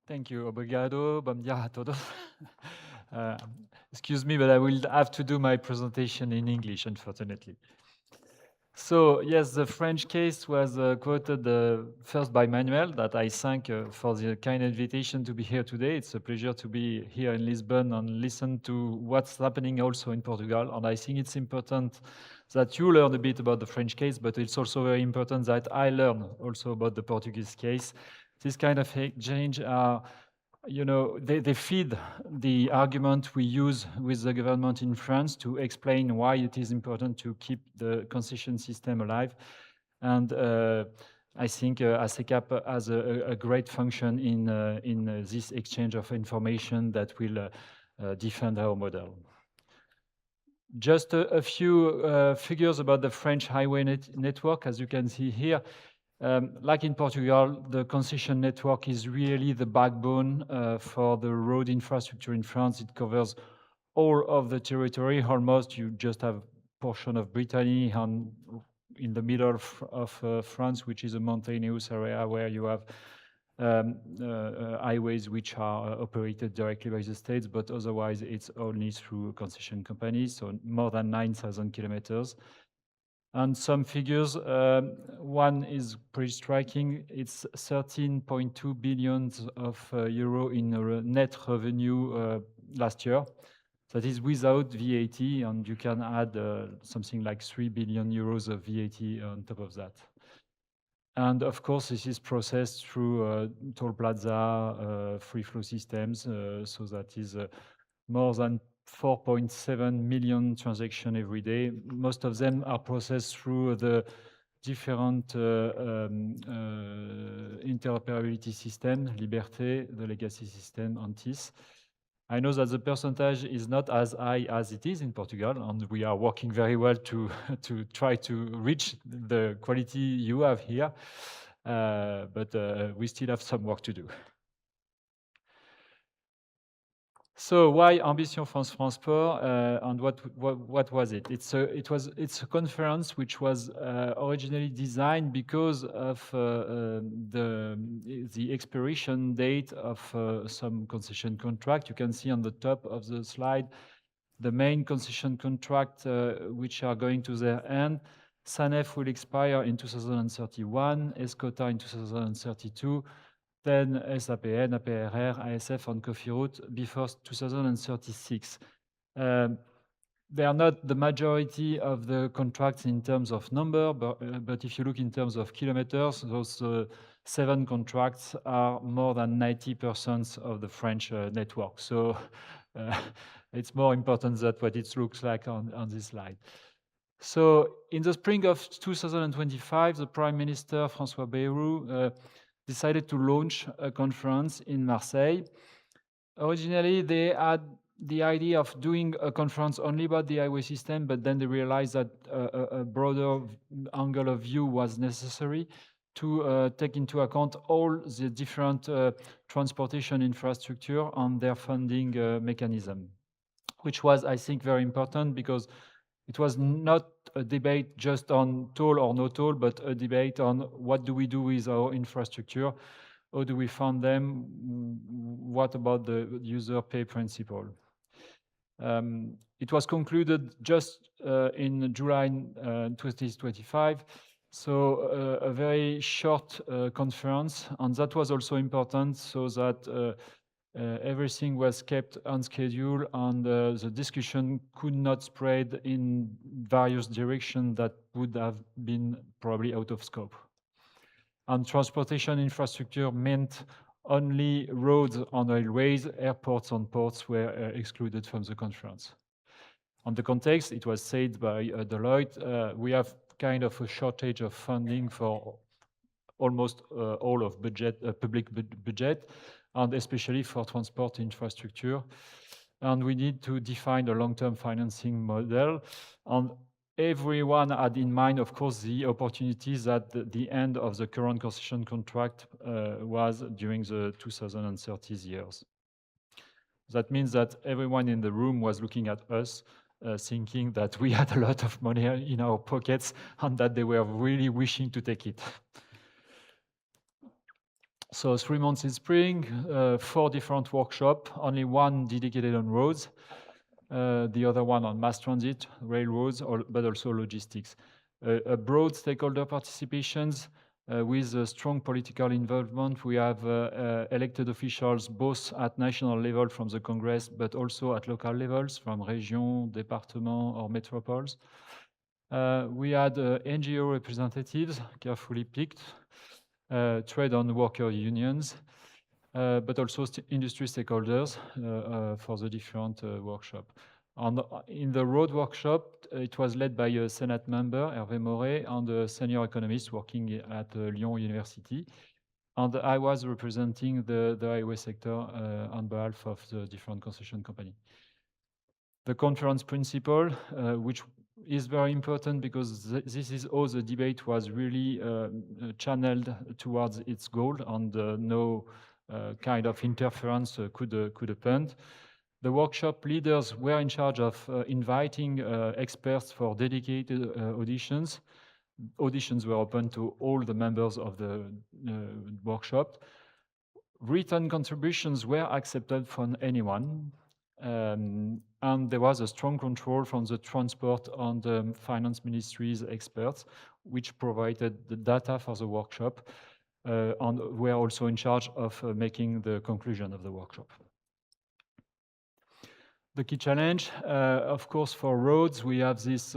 Thank you, obrigado, bom dia a todos. Excuse me, but I will have to do my presentation in English, unfortunately. So, yes, the French case was quoted first by Manuel, that I thank for the kind invitation to be here today. It's a pleasure to be here in Lisbon and listen to what's happening also in Portugal. And I think it's important that you learn a bit about the French case, but it's also very important that I learn also about the Portuguese case. This kind of exchange are, they feed the argument we use with the government in France to explain why it is important to keep the concession system alive. And I think ASECAP has a great function in this exchange of information that will defend our model. Just a few figures about the French highway network. As you can see here, like in Portugal, the concession network is really the backbone for the road infrastructure in France. It covers all of the territory, almost. You just have a portion of Brittany and in the middle of France, which is a mountainous area where you have highways which are operated directly by the states, but otherwise it's only through concession companies, so more than 9,000 kilometers. And some figures, one is pretty striking. It's 13.2 billion of euro in net revenue last year. That is without VAT, and you can add something like 3 billion euros of VAT on top of that. And of course, this is processed through toll plaza, free flow systems, so that is more than 4.7 million transactions every day. Most of them are processed through the different interoperability system, Liberté, the legacy system, Antis. I know that the percentage is not as high as it is in Portugal, and we are working very well to try to reach the quality you have here, but we still have some work to do. So why Ambition France Transport, and what was it? It's a conference which was originally designed because of the expiration date of some concession contract. You can see on the top of the slide the main concession contract which are going to their end. SANEF will expire in 2031, ESCOTA in 2032. Then SAPN, APRR, ASF, and Cofiroute before 2036. They are not the majority of the contracts in terms of number, but if you look in terms of kilometers, those 7 contracts are more than 90% of the French network. So it's more important than what it looks like on this slide. So in the spring of 2025, the Prime Minister, François Bayrou, decided to launch a conference in Marseille. Originally, they had the idea of doing a conference only about the highway system, but then they realized that a broader angle of view was necessary to take into account all the different transportation infrastructure and their funding mechanism, which was, I think, very important because it was not a debate just on toll or no toll, but a debate on what do we do with our infrastructure, how do we fund them, what about the user pay principle. It was concluded just in July 2025, So a very short conference, and that was also important so that everything was kept on schedule and the discussion could not spread in various directions that would have been probably out of scope. And transportation infrastructure meant only roads and railways, airports and ports were excluded from the conference. On the context, it was said by Deloitte, we have kind of a shortage of funding for almost all of public budget, and especially for transport infrastructure. And we need to define a long-term financing model. And everyone had in mind, of course, the opportunities that the end of the current concession contract was during the 2030 years. That means that everyone in the room was looking at us, thinking that we had a lot of money in our pockets and that they were really wishing to take it. So 3 months in spring, 4 different workshops, only one dedicated on roads, the other one on mass transit, railroads, but also logistics. A broad stakeholder participations with a strong political involvement. We have elected officials both at national level from the Congress, but also at local levels from regions, départements, or metropoles. We had NGO representatives, carefully picked, trade and worker unions, but also industry stakeholders for the different workshop. And in the road workshop, it was led by a Senate member, Hervé Moret, and a senior economist working at Lyon University. And I was representing the highway sector on behalf of the different concession company. The conference principle, which is very important because this is how the debate was really channeled towards its goal, and no kind of interference could happen. The workshop leaders were in charge of inviting experts for dedicated auditions. Auditions were open to all the members of the workshop. Written contributions were accepted from anyone. And there was a strong control from the transport and finance ministries experts, which provided the data for the workshop and were also in charge of making the conclusion of the workshop. The key challenge, of course, for roads, we have this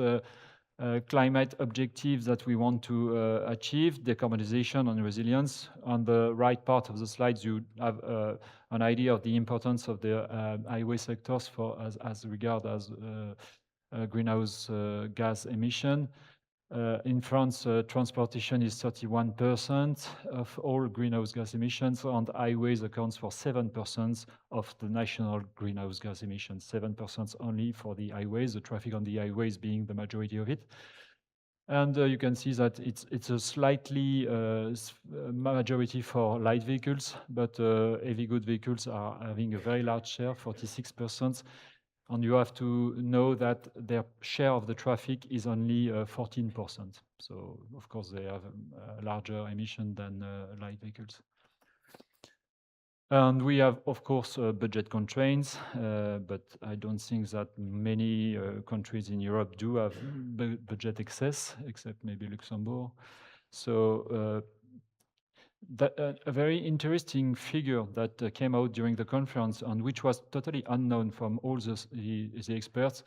climate objectives that we want to achieve, decarbonization and resilience. On the right part of the slides, you have an idea of the importance of the highway sectors for as regard as greenhouse gas emission. In France, transportation is 31% of all greenhouse gas emissions, and highways accounts for 7% of the national greenhouse gas emissions. 7% only for the highways, the traffic on the highways being the majority of it. And you can see that it's a slightly majority for light vehicles, but heavy good vehicles are having a very large share, 46%. And you have to know that their share of the traffic is only 14%. So, of course, they have a larger emission than light vehicles. And we have, of course, budget constraints, but I don't think that many countries in Europe do have budget excess, except maybe Luxembourg. So a very interesting figure that came out during the conference, and which was totally unknown from all the experts,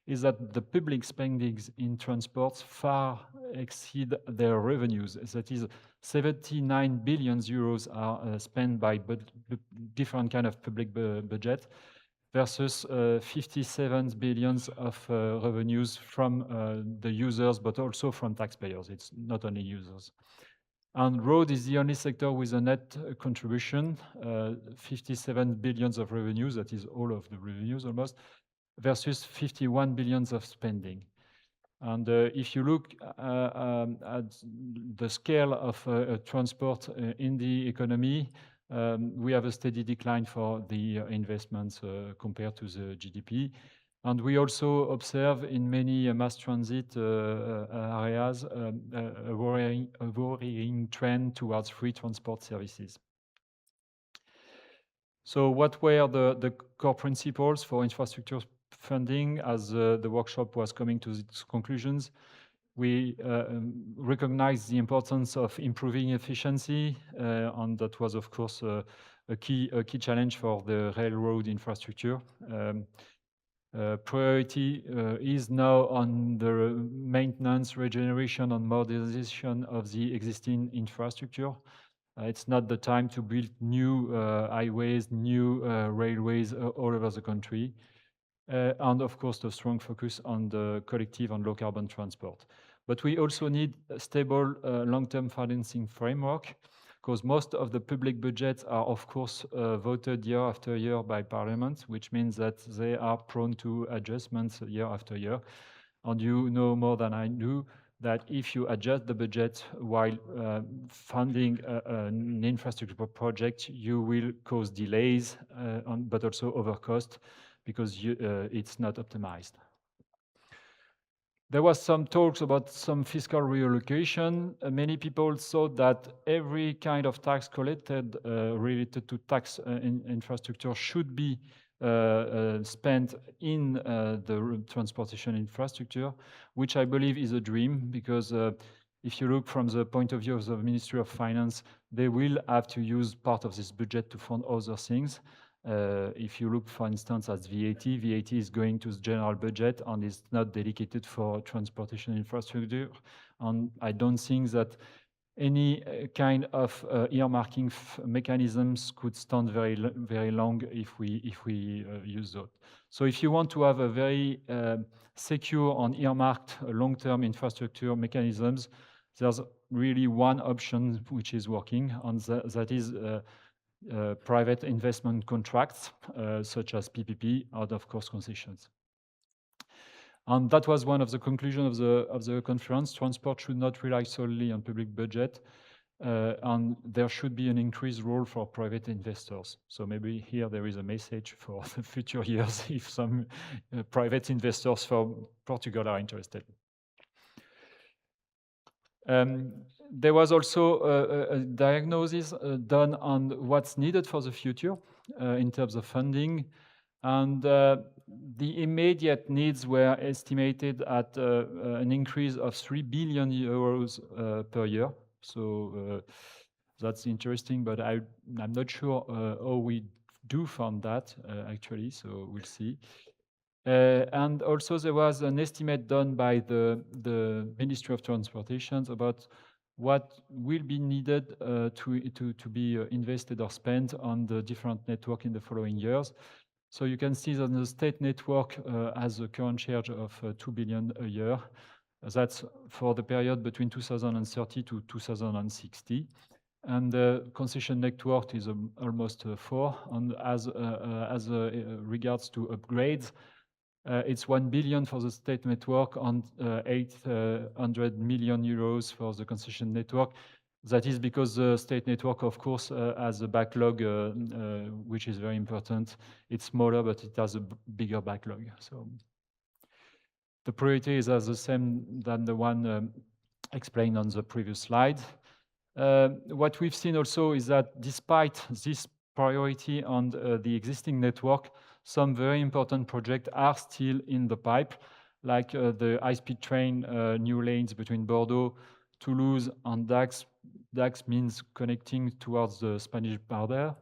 is that the public spendings in transports far exceed their revenues. That is, 79 billion euros are spent by different kind of public budget versus 57 billions of revenues from the users, but also from taxpayers. It's not only users. And road is the only sector with a net contribution, 57 billions of revenues, that is all of the revenues almost, versus 51 billions of spending. And if you look at the scale of transport in the economy, we have a steady decline for the investments compared to the GDP. And we also observe in many mass transit areas a worrying trend towards free transport services. So what were the core principles for infrastructure funding as the workshop was coming to its conclusions? We recognize the importance of improving efficiency, and that was, of course, a key challenge for the railroad infrastructure. Priority is now on the maintenance, regeneration, and modernization of the existing infrastructure. It's not the time to build new highways, new railways all over the country. And of course, the strong focus on the collective and low carbon transport. But we also need a stable long-term financing framework, because most of the public budgets are, of course, voted year after year by Parliament, which means that they are prone to adjustments year after year. And you know more than I do that if you adjust the budget while funding an infrastructure project, you will cause delays, but also overcost, because it's not optimized. There was some talks about some fiscal reallocation. Many people thought that every kind of tax collected related to tax infrastructure should be spent in the transportation infrastructure, which I believe is a dream, because if you look from the point of view of the Ministry of Finance, they will have to use part of this budget to fund other things. If you look, for instance, at VAT is going to the general budget and is not dedicated for transportation infrastructure. And I don't think that any kind of earmarking mechanisms could stand very long if we use that. So if you want to have a very secure and earmarked long-term infrastructure mechanisms, there's really one option which is working, and that is private investment contracts, such as PPP, and of course concessions. And that was one of the conclusions of the conference. Transport should not rely solely on public budget, and there should be an increased role for private investors. So maybe here there is a message for the future years if some private investors from Portugal are interested. There was also a diagnosis done on what's needed for the future in terms of funding. And the immediate needs were estimated at an increase of 3 billion euros per year. So that's interesting, but I'm not sure how we do fund that actually, so we'll see. And also there was an estimate done by the Ministry of Transportation about what will be needed to be invested or spent on the different network in the following years. So you can see that the state network has a current charge of 2 billion a year. That's for the period between 2030 to 2060. And the concession network is almost 4. And as regards to upgrades, it's 1 billion for the state network and 800 million euros for the concession network. That is because the state network, of course, has a backlog, which is very important. It's smaller, but it has a bigger backlog. So the priorities are the same than the one explained on the previous slide. What we've seen also is that despite this priority on the existing network, some very important projects are still in the pipe, like the high-speed train new lanes between Bordeaux, Toulouse, and Dax. Dax means connecting towards the Spanish border.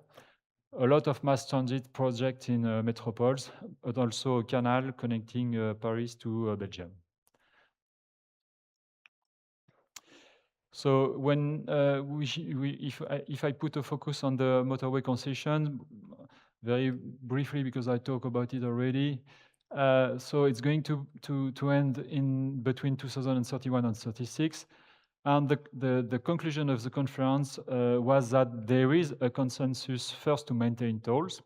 A lot of mass transit projects in metropoles, but also a canal connecting Paris to Belgium. So when if I put a focus on the motorway concession, very briefly because I talked about it already, so it's going to end in between 2031 and 36. And the conclusion of the conference was that there is a consensus first to maintain tolls,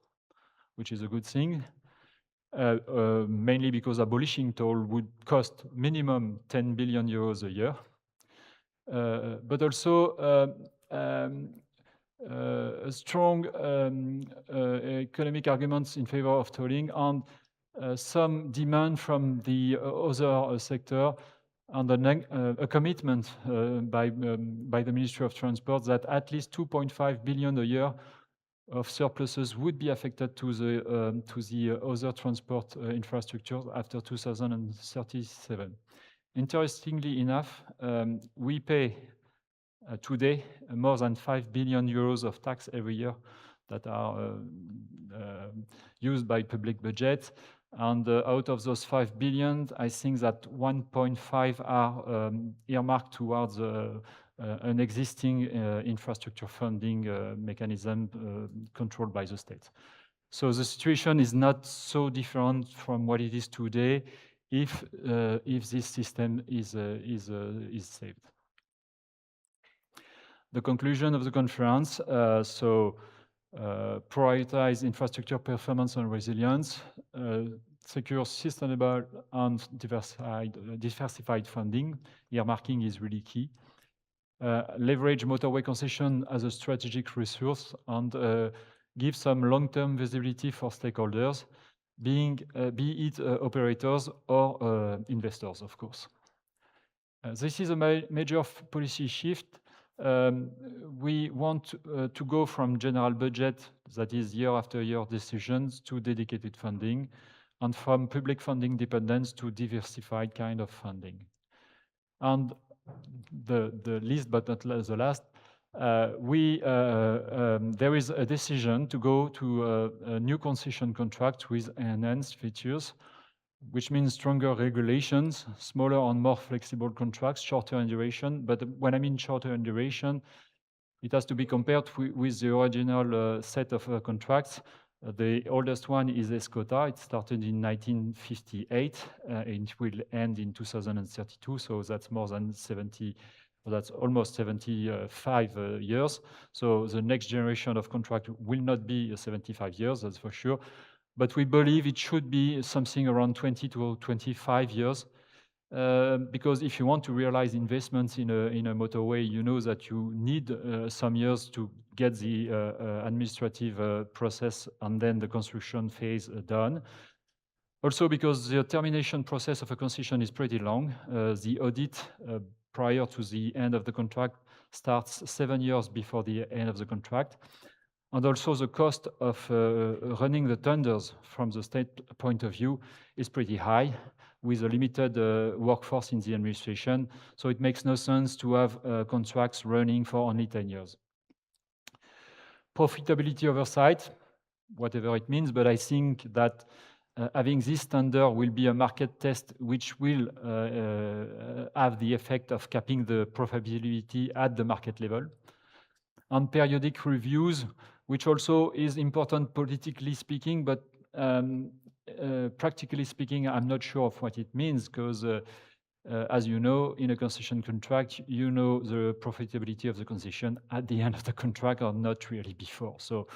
which is a good thing, mainly because abolishing toll would cost minimum 10 billion euros a year. But also strong economic arguments in favor of tolling, and some demand from the other sector, and a commitment by the Ministry of Transport that at least 2.5 billion a year of surpluses would be affected to the other transport infrastructure after 2037. Interestingly enough, we pay today more than 5 billion euros of tax every year that are used by public budget. And out of those 5 billion, I think that 1.5 are earmarked towards an existing infrastructure funding mechanism controlled by the state. So the situation is not so different from what it is today if this system is saved. The conclusion of the conference, prioritize infrastructure performance and resilience, secure sustainable and diversified funding. Earmarking is really key. Leverage motorway concession as a strategic resource and give some long-term visibility for stakeholders, be it operators or investors, of course. This is a major policy shift. We want to go from general budget, that is year after year decisions, to dedicated funding, and from public funding dependence to diversified kind of funding. And the least but not the last, there is a decision to go to a new concession contract with enhanced features, which means stronger regulations, smaller and more flexible contracts, shorter in duration. But when I mean shorter in duration, it has to be compared with the original set of contracts. The oldest one is ESCOTA. It started in 1958. It will end in 2032, so that's more than 70. That's almost 75 years. So the next generation of contract will not be 75 years, that's for sure. But we believe it should be something around 20 to 25 years. Because if you want to realize investments in a motorway, you know that you need some years to get the administrative process and then the construction phase done. Also because the termination process of a concession is pretty long. The audit prior to the end of the contract starts 7 years before the end of the contract. And also the cost of running the tenders from the state point of view is pretty high with a limited workforce in the administration. So it makes no sense to have contracts running for only 10 years. Profitability oversight, whatever it means, but I think that having this standard will be a market test which will have the effect of capping the profitability at the market level. And periodic reviews, which also is important politically speaking, but practically speaking, I'm not sure of what it means because, as you know, in a concession contract, you know the profitability of the concession at the end of the contract or not really before. So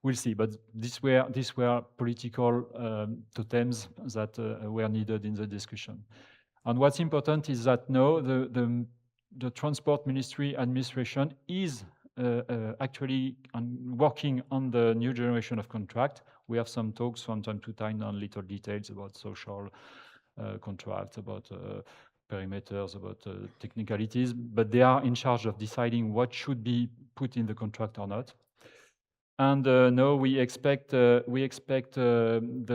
we'll see. But these were political totems that were needed in the discussion. And what's important is that now the Transport Ministry administration is actually working on the new generation of contract. We have some talks from time to time on little details about social contracts, about perimeters, about technicalities, but they are in charge of deciding what should be put in the contract or not. And now we expect the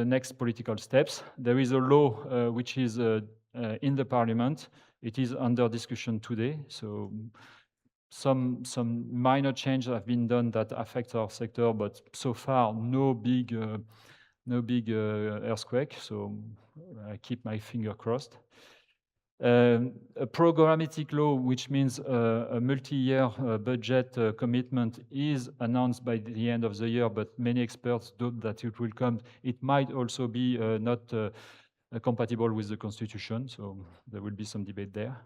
next political steps. There is a law which is in the parliament. It is under discussion today. So some minor changes have been done that affect our sector, but so far no big earthquake. So I keep my finger crossed. A programmatic law, which means a multi-year budget commitment, is announced by the end of the year, but many experts doubt that it will come. It might also be not compatible with the Constitution, so there will be some debate there.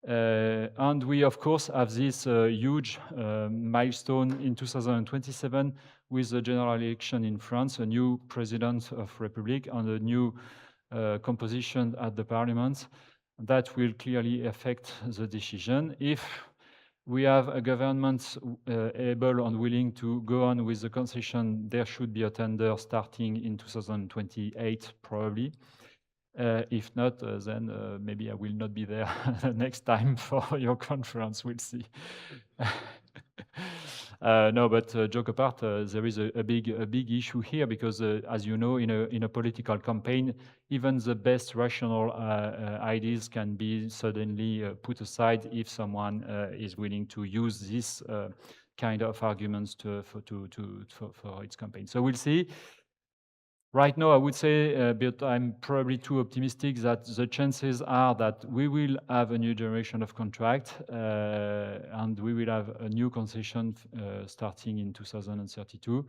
And we, of course, have this huge milestone in 2027 with the general election in France, a new president of Republic, and a new composition at the parliament. That will clearly affect the decision. If we have a government able and willing to go on with the concession, there should be a tender starting in 2028, probably. If not, then maybe I will not be there next time for your conference. We'll see. No, but joke apart, there is a big issue here because, as you know, in a political campaign, even the best rational ideas can be suddenly put aside if someone is willing to use this kind of arguments for its campaign. So we'll see. Right now, I would say, but I'm probably too optimistic, that the chances are that we will have a new generation of contract, and we will have a new concession starting in 2032.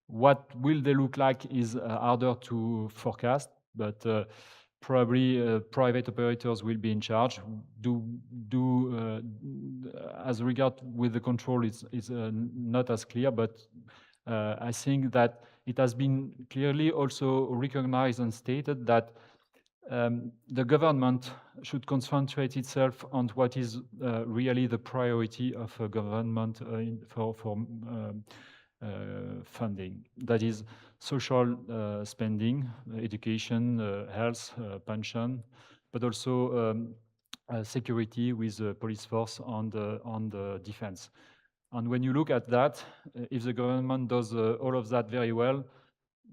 What will they look like is harder to forecast, but probably private operators will be in charge. As regard with the control, it's not as clear, but I think that it has been clearly also recognized and stated that the government should concentrate itself on what is really the priority of a government for funding. That is social spending, education, health, pension, but also security with the police force on the defense. And when you look at that, if the government does all of that very well,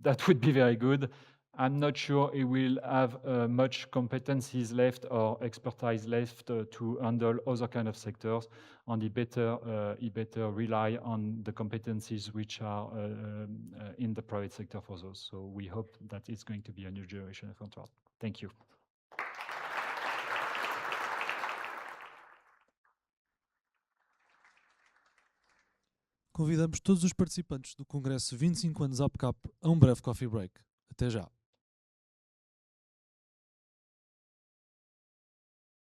that would be very good. I'm not sure it will have much competencies left or expertise left to handle other kind of sectors, and it better rely on the competencies which are in the private sector for those. So we hope that it's going to be a new generation of contract. Thank you. Convidamos todos os participantes do Congresso 25 anos APCAP a um breve coffee break. Até já.